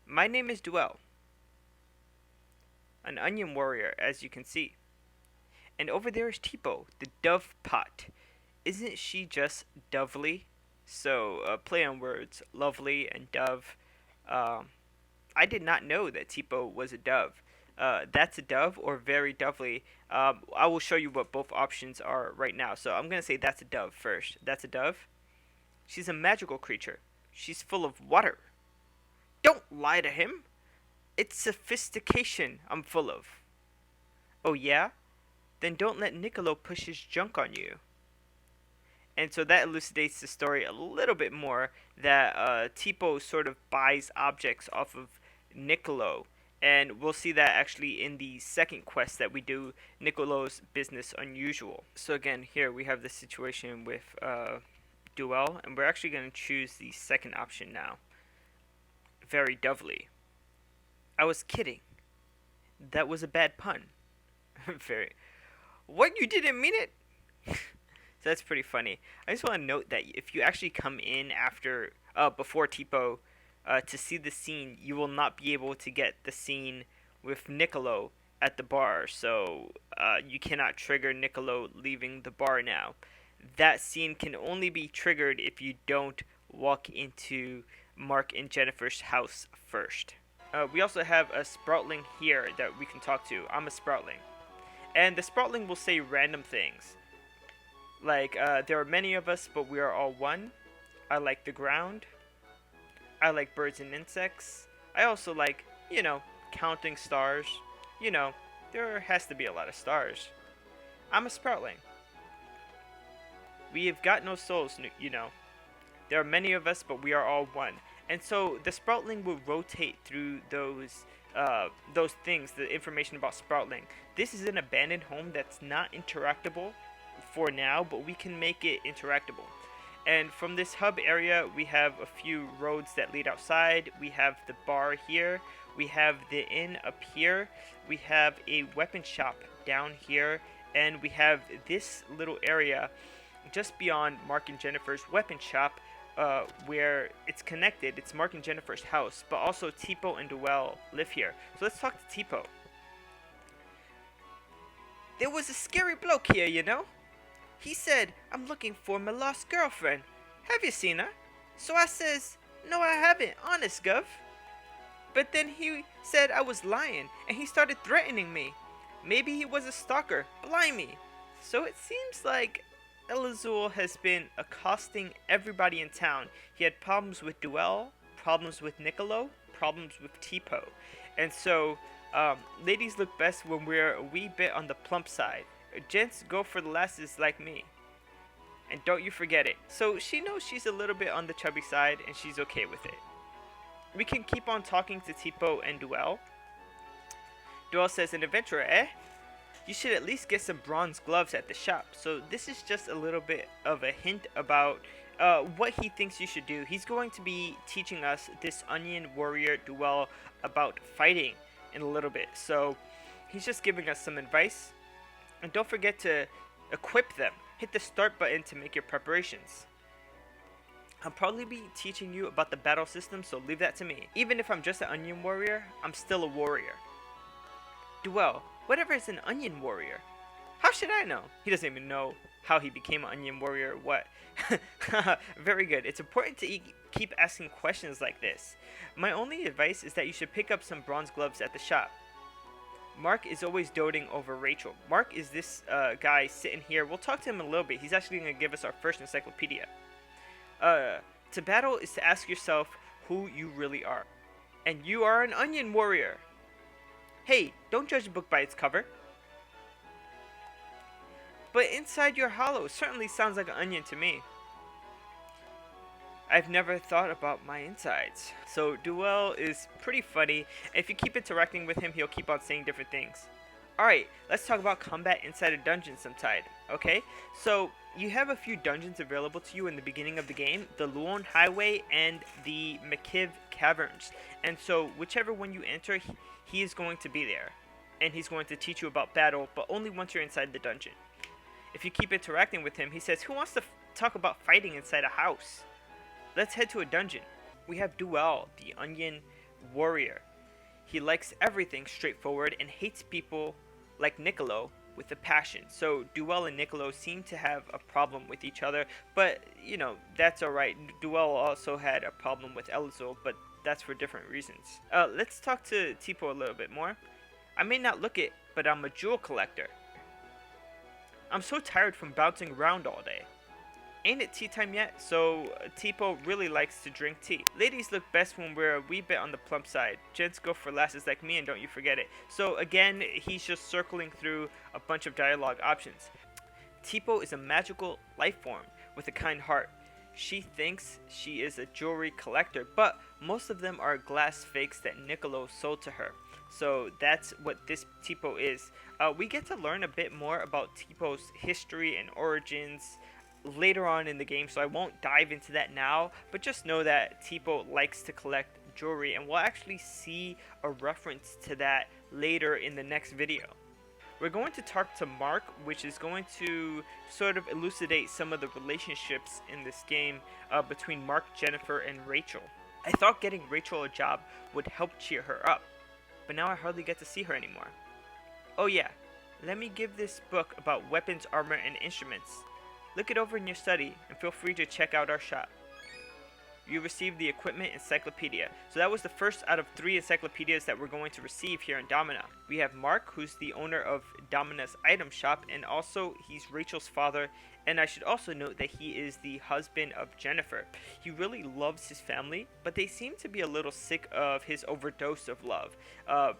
Speaker 1: "My name is Duel, an onion warrior, as you can see. And over there is Tipo, the dove pot. Isn't she just dovely?" So, play on words, lovely and dove. I did not know that Tipo was a dove. That's a dove or very dovely. I will show you what both options are right now. So I'm going to say that's a dove first. That's a dove. She's a magical creature. She's full of water. Don't lie to him. It's sophistication I'm full of. Oh yeah? Then don't let Niccolo push his junk on you. And so that elucidates the story a little bit more, that Tipo sort of buys objects off of Niccolo. And we'll see that actually in the second quest that we do, Niccolo's Business Unusual. So again, here we have the situation with Duel, and we're actually going to choose the second option now. Very dovely. I was kidding. That was a bad pun. Very. What, you didn't mean it? So that's pretty funny. I just want to note that if you actually come in after, before Tipo, to see the scene, you will not be able to get the scene with Niccolo at the bar. So you cannot trigger Niccolo leaving the bar now. That scene can only be triggered if you don't walk into Mark and Jennifer's house first. We also have a Sproutling here that we can talk to. I'm a Sproutling. And the Sproutling will say random things. Like, there are many of us, but we are all one. I like the ground. I like birds and insects. I also like, counting stars. There has to be a lot of stars. I'm a Sproutling. We have got no souls, There are many of us, but we are all one. And so the Sproutling will rotate through those things, the information about Sproutling. This is an abandoned home that's not interactable for now, but we can make it interactable. And from this hub area, we have a few roads that lead outside. We have the bar here. We have the inn up here. We have a weapon shop down here. And we have this little area just beyond Mark and Jennifer's weapon shop, where it's connected. It's Mark and Jennifer's house, but also Tipo and Duel live here. So let's talk to Tipo. There was a scary bloke here, He said, "I'm looking for my lost girlfriend. Have you seen her?" So I says, "No, I haven't, honest, Gov." But then he said I was lying, and he started threatening me. Maybe he was a stalker, blimey. So it seems like Elazul has been accosting everybody in town. He had problems with Duel, problems with Niccolo, problems with Tipo. And so, ladies look best when we're a wee bit on the plump side. Gents go for the lasses like me. And don't you forget it. So she knows she's a little bit on the chubby side, and she's okay with it. We can keep on talking to Tipo and Duel. Duel says, "An adventurer, eh? You should at least get some bronze gloves at the shop." So this is just a little bit of a hint about what he thinks you should do. He's going to be teaching us, this onion warrior Duel, about fighting in a little bit. So he's just giving us some advice. And don't forget to equip them. Hit the start button to make your preparations. I'll probably be teaching you about the battle system, so leave that to me. Even if I'm just an onion warrior, I'm still a warrior. Duel, whatever is an onion warrior? How should I know? He doesn't even know how he became an onion warrior or what. Very good. It's important to keep asking questions like this. My only advice is that you should pick up some bronze gloves at the shop. Mark is always doting over Rachel. Mark is this guy sitting here. We'll talk to him in a little bit. He's actually going to give us our first encyclopedia. To battle is to ask yourself who you really are. And you are an onion warrior. Hey, don't judge a book by its cover. But inside your hollow certainly sounds like an onion to me. I've never thought about my insides. So Duel is pretty funny. If you keep interacting with him, he'll keep on saying different things. Alright, let's talk about combat inside a dungeon sometime, okay? So, you have a few dungeons available to you in the beginning of the game, the Luon Highway and the Makiv Caverns. And so, whichever one you enter, he is going to be there. And he's going to teach you about battle, but only once you're inside the dungeon. If you keep interacting with him, he says, who wants to talk about fighting inside a house? Let's head to a dungeon. We have Duel, the Onion Warrior. He likes everything straightforward and hates people like Niccolo with a passion. So Duel and Niccolo seem to have a problem with each other, but you know, that's alright. Duel also had a problem with Elazul, but that's for different reasons. Let's talk to Tipo a little bit more. I may not look it, but I'm a jewel collector. I'm so tired from bouncing around all day. Ain't it tea time yet? So Tipo really likes to drink tea. Ladies look best when we're a wee bit on the plump side. Gents go for lasses like me, and don't you forget it. So again, he's just circling through a bunch of dialogue options. Tipo is a magical life form with a kind heart. She thinks she is a jewelry collector, but most of them are glass fakes that Niccolo sold to her. So that's what this Tipo is. We get to learn a bit more about Tipo's history and origins later on in the game, so I won't dive into that now, but just know that Tipo likes to collect jewelry, and we'll actually see a reference to that later in the next video. We're going to talk to Mark, which is going to sort of elucidate some of the relationships in this game between Mark, Jennifer, and Rachel. I thought getting Rachel a job would help cheer her up, but now I hardly get to see her anymore. Oh yeah, let me give this book about weapons, armor, and instruments. Look it over in your study, and feel free to check out our shop. You received the Equipment Encyclopedia. So that was the first out of 3 encyclopedias that we're going to receive here in Domina. We have Mark, who's the owner of Domina's item shop, and also he's Rachel's father. And I should also note that he is the husband of Jennifer. He really loves his family, but they seem to be a little sick of his overdose of love.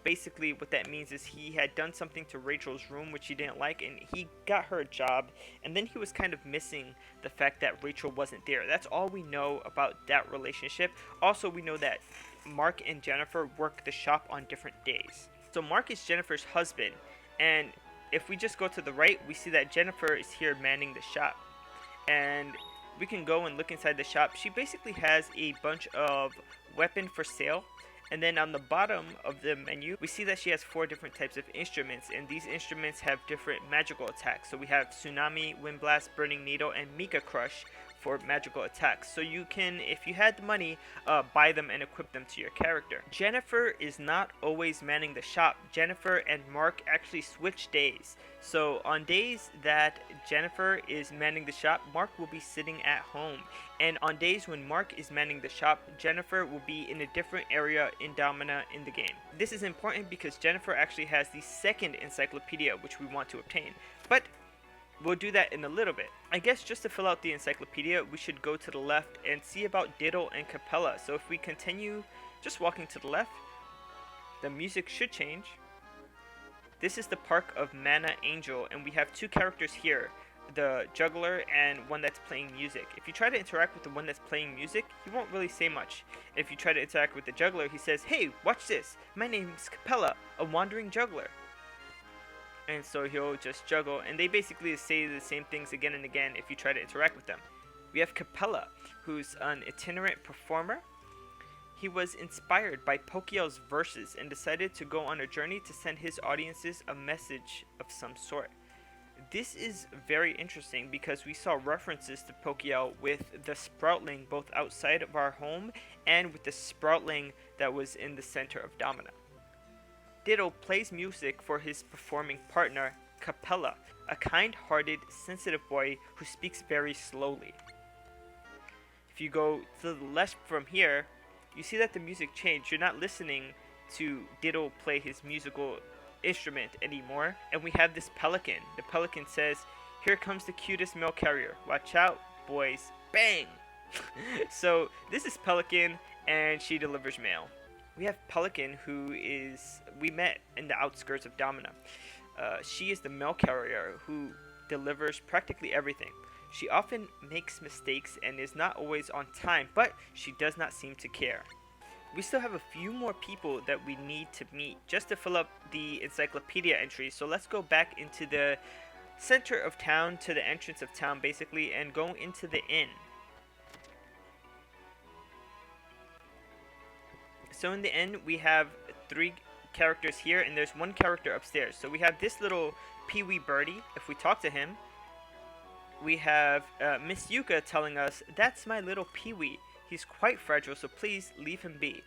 Speaker 1: Basically, what that means is he had done something to Rachel's room which he didn't like, and he got her a job, and then he was kind of missing the fact that Rachel wasn't there. That's all we know about that relationship. Also, we know that Mark and Jennifer work the shop on different days. So Mark is Jennifer's husband, and if we just go to the right, we see that Jennifer is here manning the shop. And we can go and look inside the shop. She basically has a bunch of weapon for sale. And then on the bottom of the menu, we see that she has 4 different types of instruments. And these instruments have different magical attacks. So we have Tsunami, Wind Blast, Burning Needle, and Mika Crush for magical attacks. So you can, if you had the money, buy them and equip them to your character. Jennifer is not always manning the shop. Jennifer and Mark actually switch days. So on days that Jennifer is manning the shop, Mark will be sitting at home. And on days when Mark is manning the shop, Jennifer will be in a different area in Domina in the game. This is important because Jennifer actually has the second encyclopedia which we want to obtain. But we'll do that in a little bit. I guess just to fill out the encyclopedia, we should go to the left and see about Diddle and Capella. So if we continue just walking to the left, the music should change. This is the Park of Mana Angel, and we have 2 characters here, the juggler and one that's playing music. If you try to interact with the one that's playing music, he won't really say much. If you try to interact with the juggler, he says, "Hey, watch this. My name's Capella, a wandering juggler." And so he'll just juggle, and they basically say the same things again and again if you try to interact with them. We have Capella, who's an itinerant performer. He was inspired by Pokiel's verses and decided to go on a journey to send his audiences a message of some sort. This is very interesting because we saw references to Pokiel with the Sproutling both outside of our home and with the Sproutling that was in the center of Domina. Diddle plays music for his performing partner, Capella, a kind-hearted, sensitive boy who speaks very slowly. If you go to the left from here, you see that the music changed. You're not listening to Diddle play his musical instrument anymore. And we have this pelican. The pelican says, "Here comes the cutest mail carrier. Watch out, boys." Bang! So this is Pelican, and she delivers mail. We have Pelican, who we met in the outskirts of Domina. She is the mail carrier who delivers practically everything. She often makes mistakes and is not always on time, but she does not seem to care. We still have a few more people that we need to meet just to fill up the Encyclopedia entries. So let's go back into the center of town, to the entrance of town basically, and go into the inn. So in the inn we have 3 characters here, and there's 1 character upstairs. So we have this little Pee-wee birdie. If we talk to him, we have Miss Yuka telling us, "That's my little Pee-wee. He's quite fragile, so please leave him be."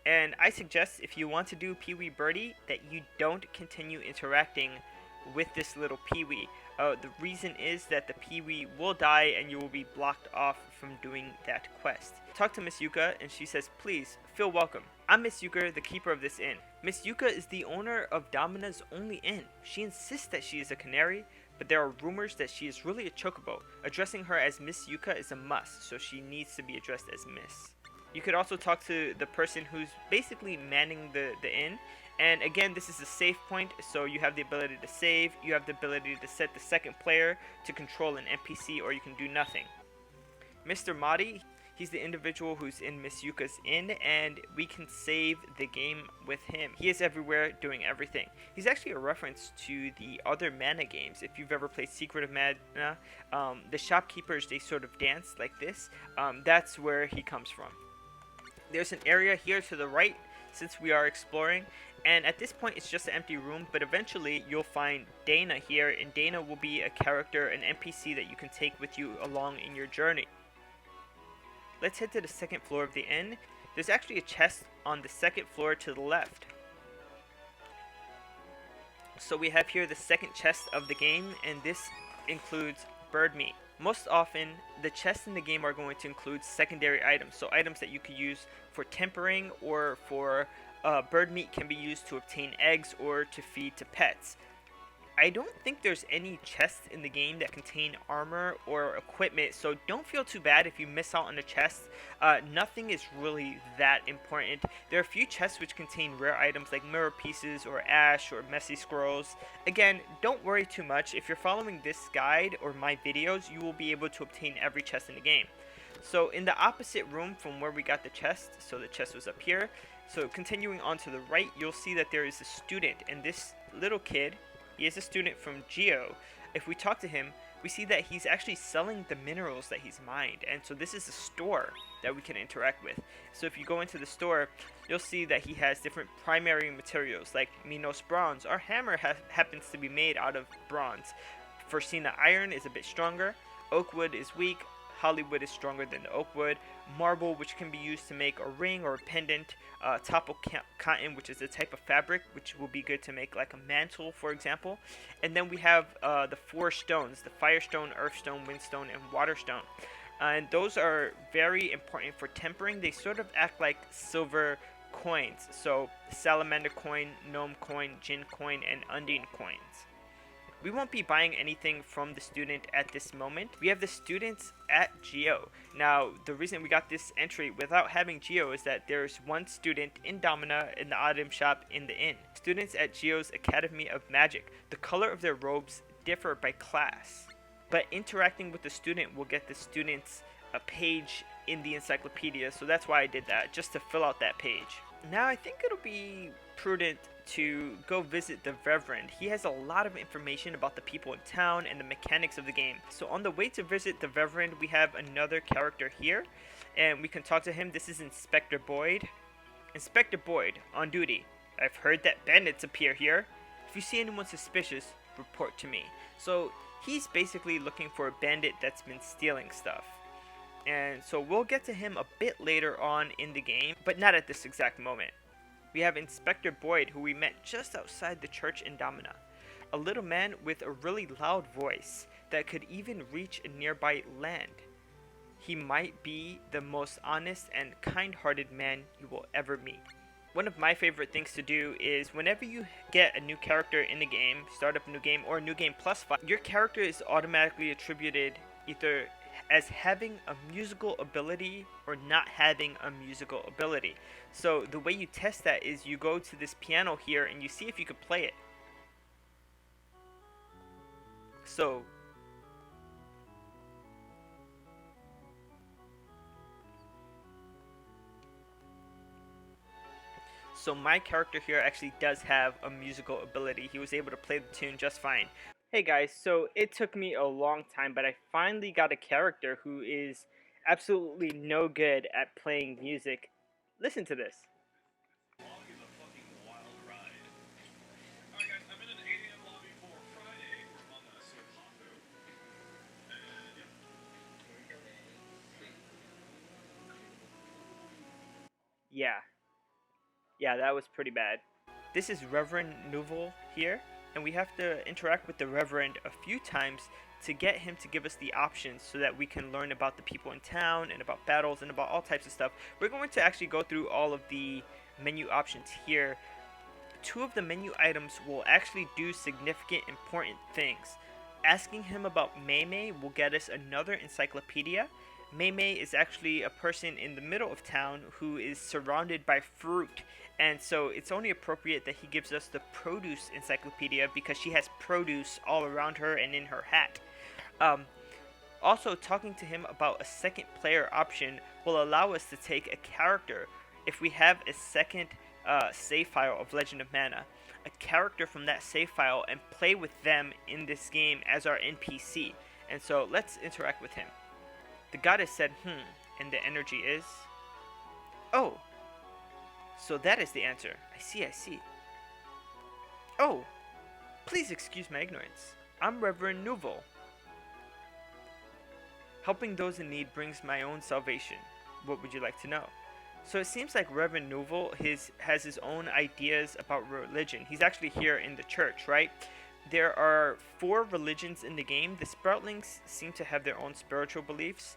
Speaker 1: And I suggest, if you want to do Pee-wee birdie, that you don't continue interacting with this little Pee-wee. The reason is that the Pee-wee will die and you will be blocked off from doing that quest. Talk to Miss Yuka and she says, "Please, feel welcome. I'm Miss Yuka, the keeper of this inn." Miss Yuka is the owner of Domina's only inn. She insists that she is a canary, but there are rumors that she is really a chocobo. Addressing her as Miss Yuka is a must, so she needs to be addressed as Miss. You could also talk to the person who's basically manning the inn. And again, this is a save point, so you have the ability to save, you have the ability to set the second player to control an NPC, or you can do nothing. Mr. Madi, he's the individual who's in Miss Yuka's inn, and we can save the game with him. He is everywhere, doing everything. He's actually a reference to the other Mana games. If you've ever played Secret of Mana, the shopkeepers, they sort of dance like this. That's where he comes from. There's an area here to the right, since we are exploring, and at this point it's just an empty room, but eventually you'll find Dana here, and Dana will be a character, an NPC that you can take with you along in your journey. Let's head to the second floor of the inn. There's actually a chest on the second floor to the left. So we have here the second chest of the game, and this includes bird meat. Most often, the chests in the game are going to include secondary items, so items that you could use for tempering, or for bird meat can be used to obtain eggs or to feed to pets. I don't think there's any chests in the game that contain armor or equipment, so don't feel too bad if you miss out on a chest. Nothing is really that important. There are a few chests which contain rare items like mirror pieces or ash or messy scrolls. Again, don't worry too much. If you're following this guide or my videos, you will be able to obtain every chest in the game. So in the opposite room from where we got the chest, so the chest was up here. So continuing on to the right, you'll see that there is a student, and this little kid, he is a student from Geo. If we talk to him, we see that he's actually selling the minerals that he's mined, and so this is a store that we can interact with. So if you go into the store, you'll see that he has different primary materials like Minos bronze. Our hammer happens to be made out of bronze. Forcina iron is a bit stronger. Oak wood is weak. Hollywood is stronger than the oak wood. Marble, which can be used to make a ring or a pendant. Topple cotton, which is a type of fabric, which will be good to make like a mantle, for example. And then we have the 4 stones: the firestone, earthstone, windstone, and waterstone. And those are very important for tempering. They sort of act like silver coins. So salamander coin, gnome coin, Jinn coin, and undine coins. We won't be buying anything from the student at this moment. We have the students at Geo. Now, the reason we got this entry without having Geo is that there's 1 student in Domina in the item shop in the inn. Students at Geo's Academy of Magic. The color of their robes differ by class, but interacting with the student will get the students a page in the encyclopedia, so that's why I did that, just to fill out that page. Now I think it'll be prudent to go visit the Reverend. He has a lot of information about the people in town and the mechanics of the game. So on the way to visit the Reverend, we have another character here, and we can talk to him. This is Inspector Boyd. Inspector Boyd, on duty. I've heard that bandits appear here. If you see anyone suspicious, report to me. So he's basically looking for a bandit that's been stealing stuff. And so we'll get to him a bit later on in the game, but not at this exact moment. We have Inspector Boyd, who we met just outside the church in Domina. A little man with a really loud voice that could even reach a nearby land. He might be the most honest and kind-hearted man you will ever meet. One of my favorite things to do is whenever you get a new character in the game, start up a new game, or a new game plus 5, your character is automatically attributed either as having a musical ability or not having a musical ability. So the way you test that is you go to this piano here and you see if you can play it. So So my character here actually does have a musical ability. He was able to play the tune just fine. Hey guys, so it took me a long time, but I finally got a character who is absolutely no good at playing music. Listen to this. Yeah, yeah, that was pretty bad. This is Reverend Nouveau here, and we have to interact with the Reverend a few times to get him to give us the options so that we can learn about the people in town and about battles and about all types of stuff. We're going to actually go through all of the menu options here. Two of the menu items will actually do significant important things. Asking him about Maymay will get us another encyclopedia. Maymay is actually a person in the middle of town who is surrounded by fruit, and so it's only appropriate that he gives us the produce encyclopedia because she has produce all around her and in her hat. Also, talking to him about a second player option will allow us to take a character. If we have a second save file of Legend of Mana, a character from that save file, and play with them in this game as our NPC. And so let's interact with him. The goddess said, and the energy is... Oh, so that is the answer. I see. Oh, please excuse my ignorance. I'm Reverend Nouveau. Helping those in need brings my own salvation. What would you like to know? So it seems like Reverend Nouveau has his own ideas about religion. He's actually here in the church, right? There are 4 religions in the game. The Sproutlings seem to have their own spiritual beliefs.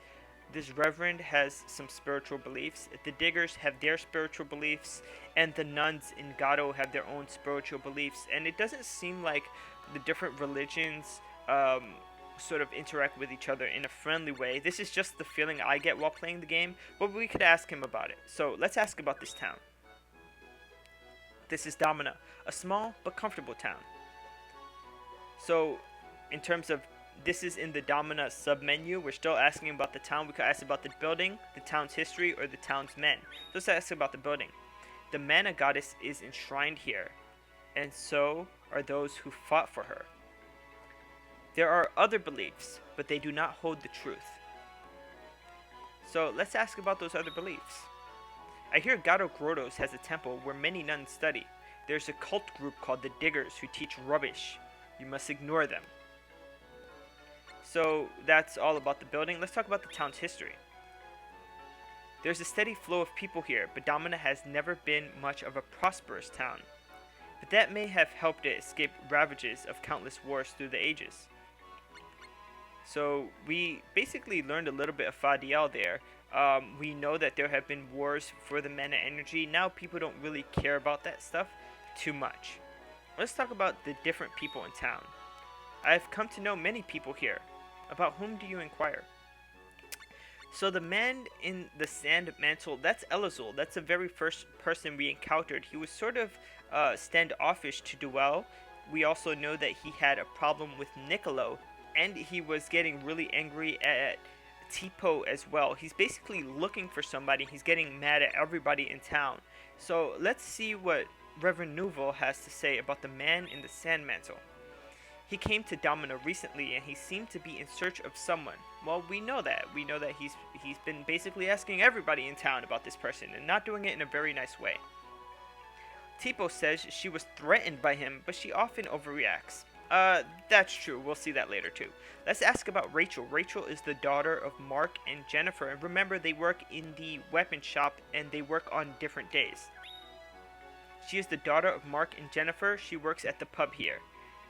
Speaker 1: This Reverend has some spiritual beliefs. The Diggers have their spiritual beliefs. And the nuns in Gato have their own spiritual beliefs. And it doesn't seem like the different religions sort of interact with each other in a friendly way. This is just the feeling I get while playing the game, but we could ask him about it. So let's ask about this town. This is Domina, a small but comfortable town. So in terms of this is in the Domina submenu, we're still asking about the town. We could ask about the building, the town's history, or the town's men. So let's ask about the building. The Mana goddess is enshrined here, and so are those who fought for her. There are other beliefs, but they do not hold the truth. So let's ask about those other beliefs. I hear Gato Grottos has a temple where many nuns study. There's a cult group called the Diggers who teach rubbish. You must ignore them. So that's all about the building. Let's talk about the town's history. There's a steady flow of people here, but Domina has never been much of a prosperous town. But that may have helped it escape ravages of countless wars through the ages. So we basically learned a little bit of Fadiel there. We know that there have been wars for the mana energy. Now people don't really care about that stuff too much. Let's talk about the different people in town. I've come to know many people here. About whom do you inquire? So the man in the sand mantle, that's Elazul. That's the very first person we encountered. He was sort of standoffish to Duel. We also know that he had a problem with Niccolo, and he was getting really angry at Tipo as well. He's basically looking for somebody. He's getting mad at everybody in town. So let's see what Reverend Nouveau has to say about the man in the sand mantle. He came to Domino recently, and he seemed to be in search of someone. Well, we know that. We know that he's been basically asking everybody in town about this person, and not doing it in a very nice way. Tipo says she was threatened by him, but she often overreacts. That's true. We'll see that later too. Let's ask about Rachel. Rachel is the daughter of Mark and Jennifer, and remember, they work in the weapon shop, and they work on different days. She is the daughter of Mark and Jennifer. She works at the pub here.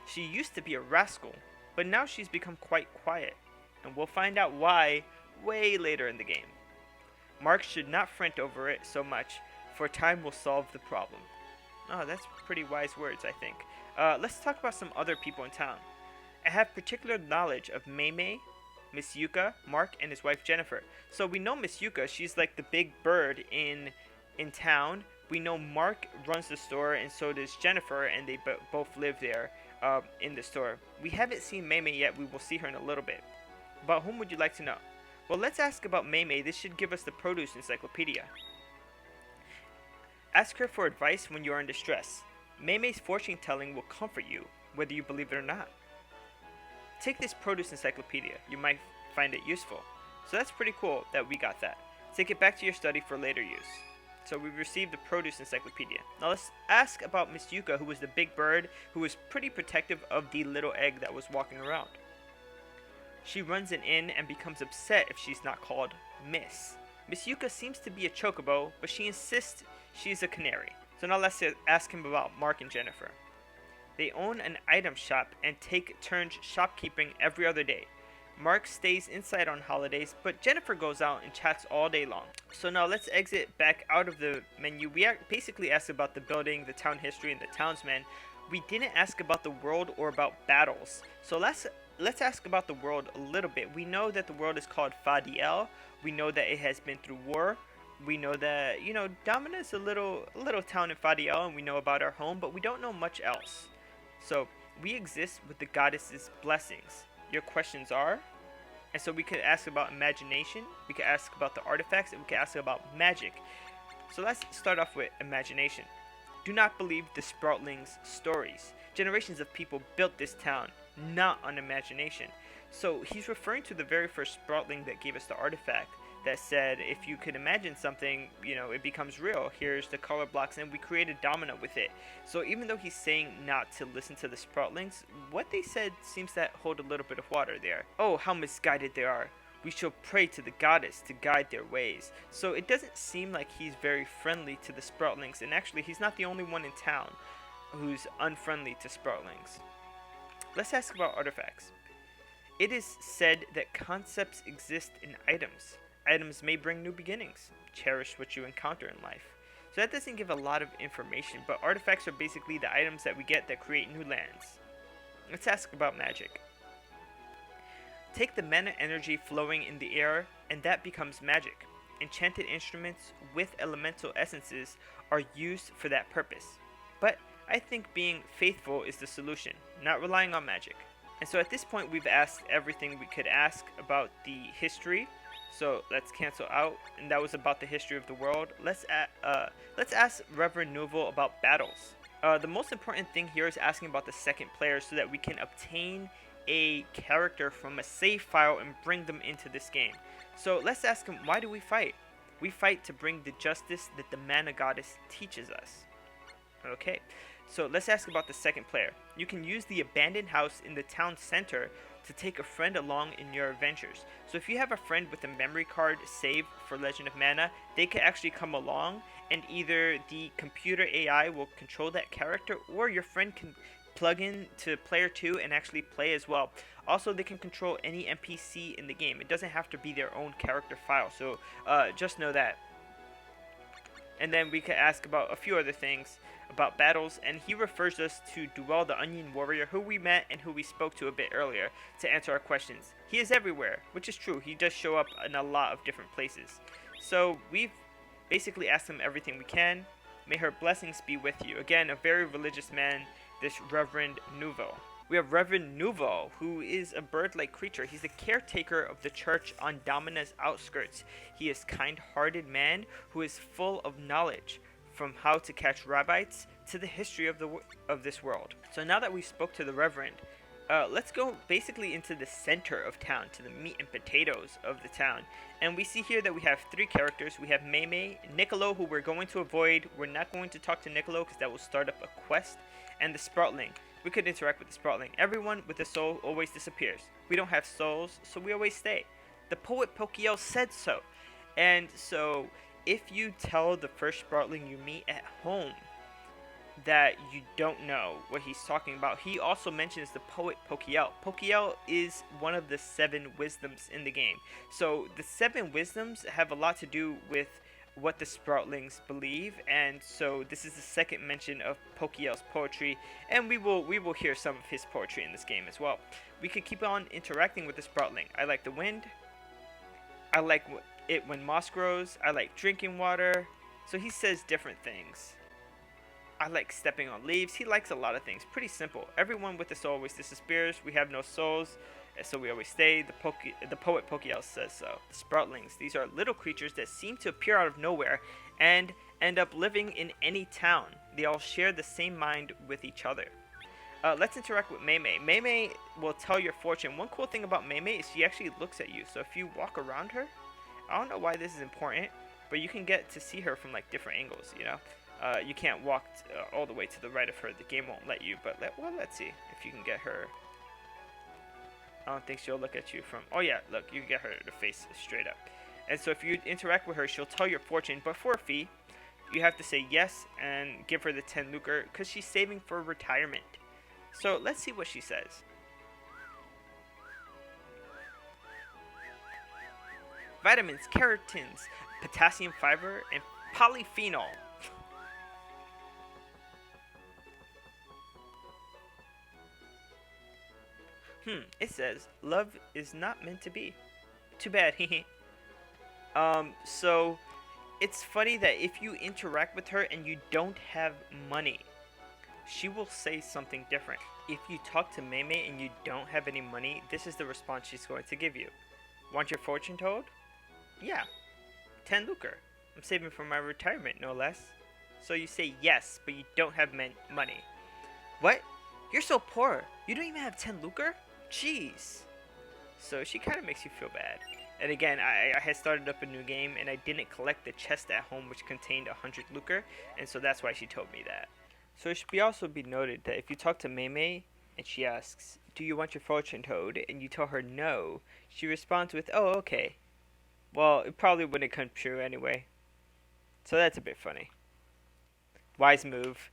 Speaker 1: She used to be a rascal, but now she's become quite quiet, and we'll find out why way later in the game. Mark should not fret over it so much, for time will solve the problem. Oh, that's pretty wise words, I think. Let's talk about some other people in town. I have particular knowledge of Maymay, Miss Yuka, Mark, and his wife Jennifer. So we know Miss Yuka, she's like the big bird in town. We know Mark runs the store, and so does Jennifer, and they both live there in the store. We haven't seen Maymay yet. We will see her in a little bit. About whom would you like to know? Well, let's ask about Maymay. This should give us the produce encyclopedia. Ask her for advice when you are in distress. May's fortune telling will comfort you, whether you believe it or not. Take this produce encyclopedia, you might find it useful. So that's pretty cool that we got that. Take it back to your study for later use. So we received the produce encyclopedia. Now let's ask about Miss Yuka, who was the big bird who was pretty protective of the little egg that was walking around. She runs an inn and becomes upset if she's not called Miss. Miss Yuka seems to be a chocobo, but she insists she's a canary. So now let's ask him about Mark and Jennifer. They own an item shop and take turns shopkeeping every other day. Mark stays inside on holidays, but Jennifer goes out and chats all day long. So now let's exit back out of the menu. We basically asked about the building, the town history, and the townsmen. We didn't ask about the world or about battles. So let's ask about the world a little bit. We know that the world is called Fadiel. We know that it has been through war. We know that, Domina is a little town in Fadiel, and we know about our home, but we don't know much else. So we exist with the goddess's blessings. Your questions are, and so we could ask about imagination, we could ask about the artifacts, and we could ask about magic. So let's start off with imagination. Do not believe the Sproutlings' stories. Generations of people built this town, not on imagination. So he's referring to the very first Sproutling that gave us the artifact that said if you could imagine something, it becomes real. Here's the color blocks, and we created Domina with it. So even though he's saying not to listen to the Sproutlings, what they said seems to hold a little bit of water there. Oh, how misguided they are. We shall pray to the goddess to guide their ways. So it doesn't seem like he's very friendly to the Sproutlings, and actually he's not the only one in town who's unfriendly to Sproutlings. Let's ask about artifacts. It is said that concepts exist in items. Items may bring new beginnings. Cherish what you encounter in life. So that doesn't give a lot of information, but artifacts are basically the items that we get that create new lands. Let's ask about magic. Take the mana energy flowing in the air, and that becomes magic. Enchanted instruments with elemental essences are used for that purpose. But I think being faithful is the solution, not relying on magic. And so at this point we've asked everything we could ask about the history. So let's cancel out, and that was about the history of the world. Let's ask Reverend Nouveau about battles. The most important thing here is asking about the second player so that we can obtain a character from a save file and bring them into this game. So let's ask him, why do we fight? We fight to bring the justice that the mana goddess teaches us. Okay, so let's ask about the second player. You can use the abandoned house in the town center to take a friend along in your adventures. So if you have a friend with a memory card saved for Legend of Mana, they can actually come along, and either the computer AI will control that character, or your friend can plug in to player 2 and actually play as well. Also, they can control any NPC in the game. It doesn't have to be their own character file, so just know that. And then we could ask about a few other things about battles, and he refers us to Duel the Onion Warrior, who we met and who we spoke to a bit earlier, to answer our questions. He is everywhere, which is true. He does show up in a lot of different places. So we've basically asked him everything we can. May her blessings be with you. Again, a very religious man, this Reverend Nouveau. We have Reverend Nouveau, who is a bird-like creature. He's the caretaker of the church on Domina's outskirts. He is a kind-hearted man who is full of knowledge, from how to catch rabbits to the history of this world. So now that we spoke to the Reverend, let's go basically into the center of town, to the meat and potatoes of the town. And we see here that we have three characters. We have Mei, Niccolo, who we're going to avoid. We're not going to talk to Niccolo because that will start up a quest. And the Sproutling. We could interact with the Sproutling. Everyone with a soul always disappears. We don't have souls, so we always stay. The poet Pokiel said so. And so if you tell the first Sproutling you meet at home that you don't know what he's talking about, he also mentions the poet Pokiel. Pokiel is one of the 7 wisdoms in the game. So the 7 wisdoms have a lot to do with what the Sproutlings believe, and so this is the second mention of Pokiel's poetry, and we will hear some of his poetry in this game as well. We could keep on interacting with the Sproutling. I like the wind. I like it when moss grows. I like drinking water. So he says different things. I like stepping on leaves. He likes a lot of things. Pretty simple. Everyone with a soul always disappears. We have no souls, so we always stay. The poet Pokiel says so. The Sproutlings. These are little creatures that seem to appear out of nowhere and end up living in any town. They all share the same mind with each other. Let's interact with Mei Mei. Mei Mei will tell your fortune. One cool thing about Mei Mei is she actually looks at you. So if you walk around her, I don't know why this is important, but you can get to see her from like different angles, you know? You can't walk all the way to the right of her. The game won't let you, but let's see if you can get her. I don't think she'll look at you from... Oh yeah, look, you can get her to face straight up. And so if you interact with her, she'll tell your fortune, but for a fee, you have to say yes and give her the 10 lucre because she's saving for retirement. So let's see what she says. Vitamins, keratins, potassium fiber, and polyphenol. It says, love is not meant to be. Too bad, so it's funny that if you interact with her and you don't have money, she will say something different. If you talk to Mei Mei and you don't have any money, this is the response she's going to give you. Want your fortune told? Yeah. 10 lucre. I'm saving for my retirement, no less. So you say yes, but you don't have money. What? You're so poor. You don't even have 10 lucre? Jeez. So she kind of makes you feel bad. And again, I had started up a new game and I didn't collect the chest at home which contained 100 lucre, and so that's why she told me that. So it should also be noted that if you talk to Mei Mei and she asks, do you want your fortune told? And you tell her no, she responds with, oh, okay. Well, it probably wouldn't come true anyway. So that's a bit funny. Wise move.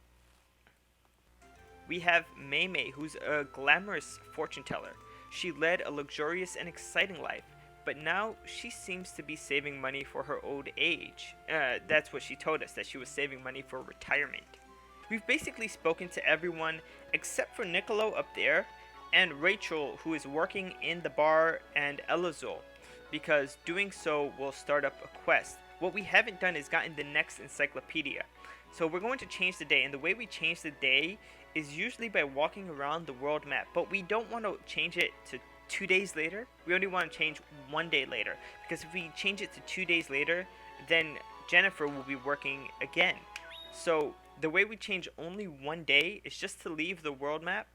Speaker 1: We have Mei Mei, who's a glamorous fortune teller. She led a luxurious and exciting life, but now she seems to be saving money for her old age. That's what she told us, that she was saving money for retirement. We've basically spoken to everyone except for Niccolo up there and Rachel, who is working in the bar, and Elazul, because doing so will start up a quest. What we haven't done is gotten the next encyclopedia. So we're going to change the day, and the way we change the day is usually by walking around the world map, but we don't want to change it to 2 days later. We only want to change 1 day later, because if we change it to 2 days later, then Jennifer will be working again. So the way we change only 1 day is just to leave the world map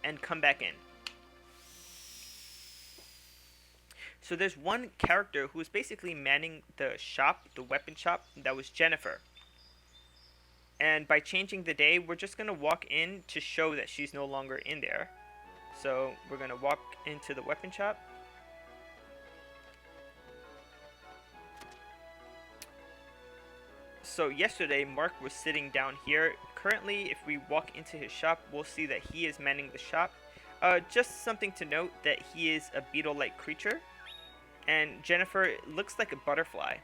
Speaker 1: and come back in. So there's one character who is basically manning the shop, the weapon shop, that was Jennifer. And by changing the day, we're just going to walk in to show that she's no longer in there. So we're going to walk into the weapon shop. So yesterday, Mark was sitting down here. Currently, if we walk into his shop, we'll see that he is manning the shop. Just something to note that he is a beetle-like creature. And Jennifer looks like a butterfly.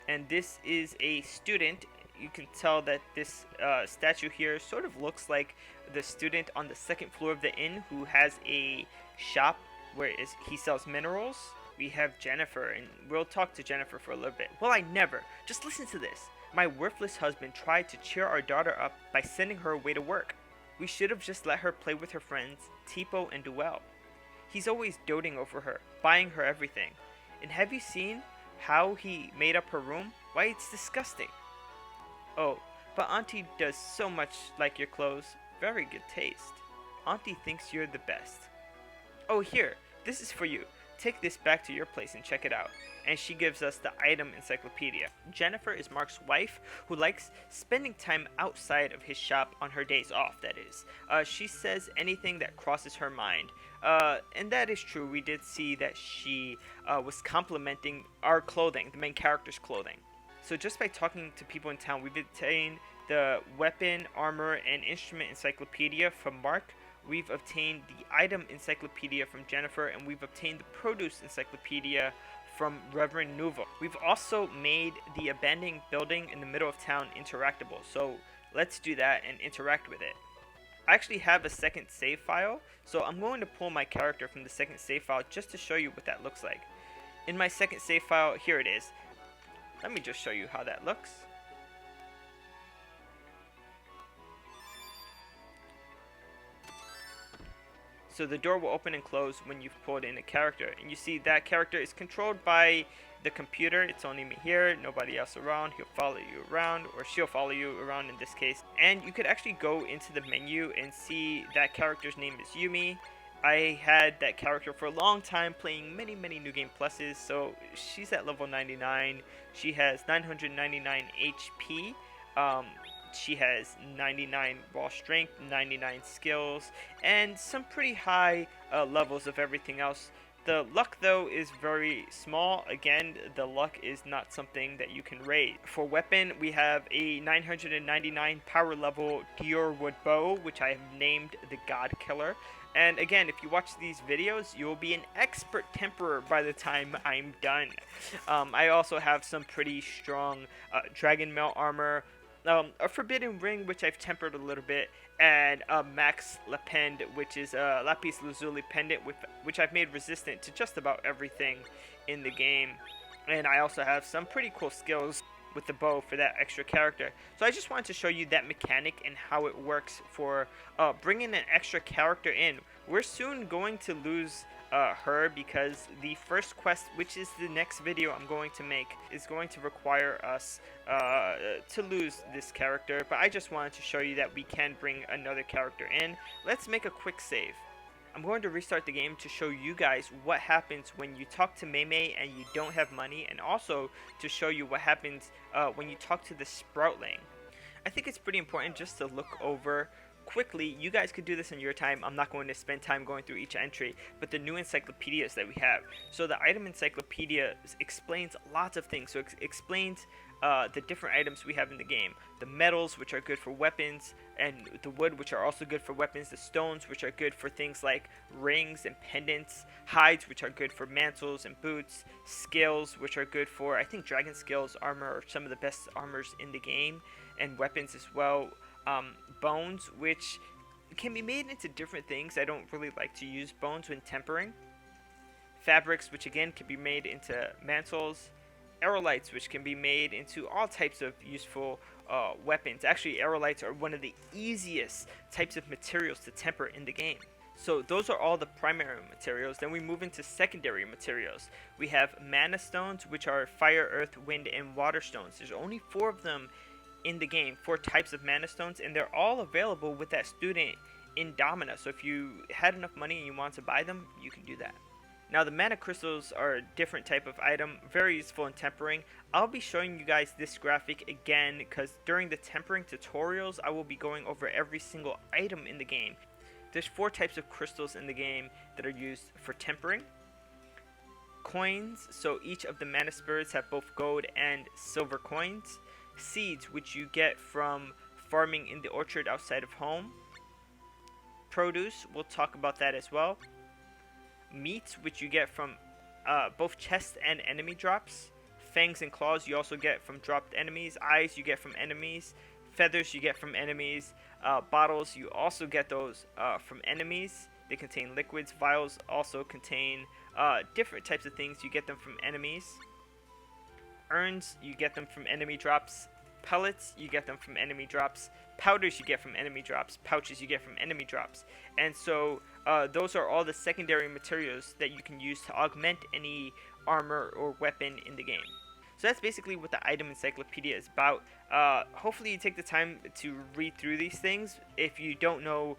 Speaker 1: And this is a student. You can tell that this statue here sort of looks like the student on the second floor of the inn who has a shop where he sells minerals. We have Jennifer, and we'll talk to Jennifer for a little bit. Well, I never. Just listen to this. My worthless husband tried to cheer our daughter up by sending her away to work. We should have just let her play with her friends, Tipo and Duel. He's always doting over her, buying her everything. And have you seen how he made up her room? Why, it's disgusting. Oh, but Auntie does so much like your clothes. Very good taste. Auntie thinks you're the best. Oh, here, this is for you. Take this back to your place and check it out. And she gives us the item encyclopedia. Jennifer is Mark's wife, who likes spending time outside of his shop on her days off, that is. She says anything that crosses her mind. And that is true. We did see that she was complimenting our clothing, the main character's clothing. So just by talking to people in town, we've obtained the weapon, armor, and instrument encyclopedia from Mark. We've obtained the item encyclopedia from Jennifer, and we've obtained the produce encyclopedia from Reverend Nouveau. We've also made the abandoned building in the middle of town interactable, so let's do that and interact with it. I actually have a second save file, so I'm going to pull my character from the second save file just to show you what that looks like. In my second save file, here it is. Let me just show you how that looks. So the door will open and close when you've pulled in a character, and you see that character is controlled by the computer, it's only me here, nobody else around. He'll follow you around, or she'll follow you around in this case. And you could actually go into the menu and see that character's name is Yumi. I had that character for a long time, playing many New Game Pluses, so she's at level 99. She has 999 HP. She has 99 raw strength, 99 skills, and some pretty high levels of everything else. The luck, though, is very small. Again, the luck is not something that you can rate. For weapon, we have a 999 power level Dior wood bow, which I have named the God Killer. And again, if you watch these videos, you will be an expert temperer by the time I'm done. I also have some pretty strong dragon mail armor, a forbidden ring, which I've tempered a little bit, and a max lapend, which is a lapis lazuli pendant, which I've made resistant to just about everything in the game. And I also have some pretty cool skills with the bow for that extra character. So I just wanted to show you that mechanic and how it works for bringing an extra character in. We're soon going to lose her, because the first quest, which is the next video I'm going to make, is going to require us to lose this character. But I just wanted to show you that we can bring another character in. Let's make a quick save. I'm going to restart the game to show you guys what happens when you talk to Mei and you don't have money, and also to show you what happens when you talk to the Sproutling. I think it's pretty important just to look over quickly. You guys could do this in your time. I'm not going to spend time going through each entry, but the new encyclopedias that we have. So the item encyclopedia explains lots of things. So it explains the different items we have in the game. The metals, which are good for weapons, and the wood, which are also good for weapons. The stones, which are good for things like rings and pendants. Hides, which are good for mantles and boots. Scales, which are good for, I think, dragon scales armor are some of the best armors in the game, and weapons as well. Bones, which can be made into different things. I don't really like to use bones when tempering. Fabrics, which again can be made into mantles. Aerolites, which can be made into all types of useful weapons. Actually, aerolites are one of the easiest types of materials to temper in the game. So those are all the primary materials. Then we move into secondary materials. We have mana stones, which are fire, earth, wind, and water stones. There's only 4 of them in the game, 4 types of mana stones, and they're all available with that student in Domina. So if you had enough money and you want to buy them, you can do that. Now the mana crystals are a different type of item, very useful in tempering. I'll be showing you guys this graphic again because during the tempering tutorials I will be going over every single item in the game. There's 4 types of crystals in the game that are used for tempering. Coins, so each of the mana spirits have both gold and silver coins. Seeds, which you get from farming in the orchard outside of home. Produce, we'll talk about that as well. Meats, which you get from both chest and enemy drops. Fangs and claws you also get from dropped enemies. Eyes you get from enemies. Feathers you get from enemies. Bottles, you also get those from enemies. They contain liquids. Vials also contain different types of things. You get them from enemies. Urns, you get them from enemy drops. Pellets, you get them from enemy drops. Powders, you get from enemy drops. Pouches, you get from enemy drops. And so those are all the secondary materials that you can use to augment any armor or weapon in the game. So that's basically what the item encyclopedia is about. Hopefully you take the time to read through these things. If you don't know,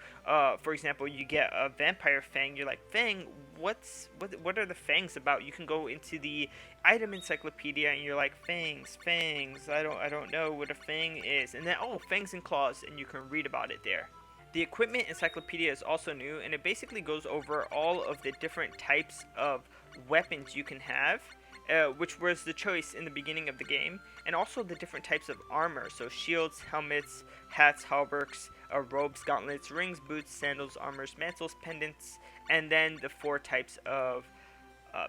Speaker 1: for example, you get a vampire fang, you're like, Fang, what are the fangs about? You can go into the item encyclopedia and you're like, fangs, I don't know what a fang is. And then, oh, fangs and claws, and you can read about it there. The equipment encyclopedia is also new, and it basically goes over all of the different types of weapons you can have. Which was the choice in the beginning of the game, and also the different types of armor, so shields, helmets, hats, hauberks, robes, gauntlets, rings, boots, sandals, armors, mantles, pendants, and then the 4 types of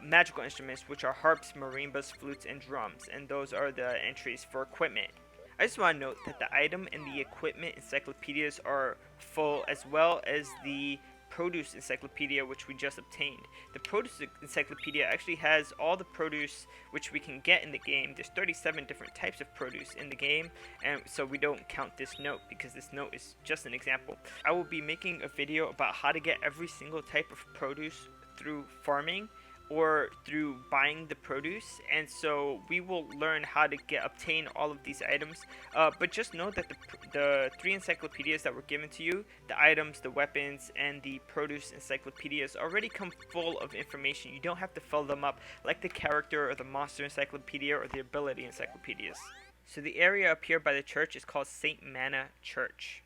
Speaker 1: magical instruments, which are harps, marimbas, flutes, and drums, and those are the entries for equipment. I just want to note that the item and the equipment encyclopedias are full, as well as the produce encyclopedia, which we just obtained. The produce encyclopedia actually has all the produce which we can get in the game. There's 37 different types of produce in the game, and so we don't count this note because this note is just an example. I will be making a video about how to get every single type of produce through farming or through buying the produce, and so we will learn how to obtain all of these items. But just know that the 3 encyclopedias that were given to you, the items, the weapons, and the produce encyclopedias, already come full of information. You don't have to fill them up like the character or the monster encyclopedia or the ability encyclopedias. So the area up here by the church is called St. Mana Church.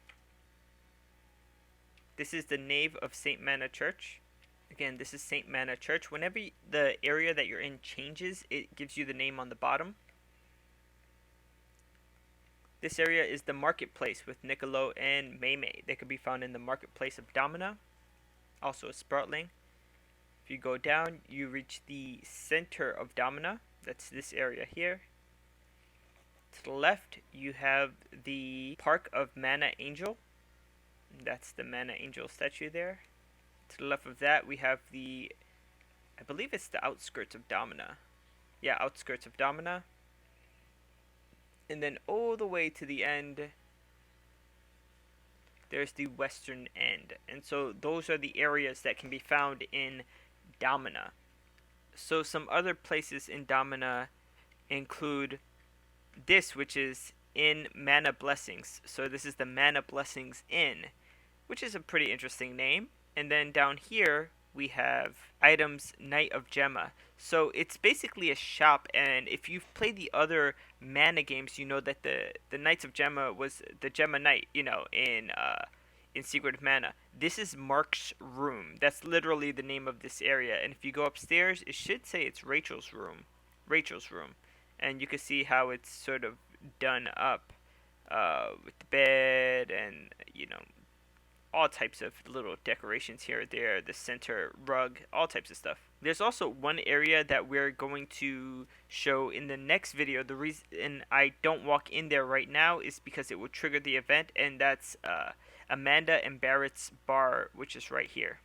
Speaker 1: This is the nave of St. Mana Church. Again, this is St. Mana Church. Whenever the area that you're in changes, it gives you the name on the bottom. This area is the marketplace with Niccolo and Maymay. They could be found in the marketplace of Domina, also a Sproutling. If you go down, you reach the center of Domina. That's this area here. To the left, you have the Park of Mana Angel. That's the Mana Angel statue there. To the left of that, we have I believe it's the outskirts of Domina. Yeah, outskirts of Domina. And then all the way to the end, there's the western end. And so those are the areas that can be found in Domina. So some other places in Domina include this, which is in Mana Blessings. So this is the Mana Blessings Inn, which is a pretty interesting name. And then down here we have items Knight of Gemma. So it's basically a shop, and if you've played the other Mana games, you know that the Knights of Gemma was the Gemma Knight, in Secret of Mana. This is Mark's room. That's literally the name of this area. And if you go upstairs, it should say it's Rachel's room. And you can see how it's sort of done up with the bed and all types of little decorations here or there, the center rug, all types of stuff. There's also one area that we're going to show in the next video. The reason I don't walk in there right now is because it will trigger the event, and that's Amanda and Barrett's bar, which is right here.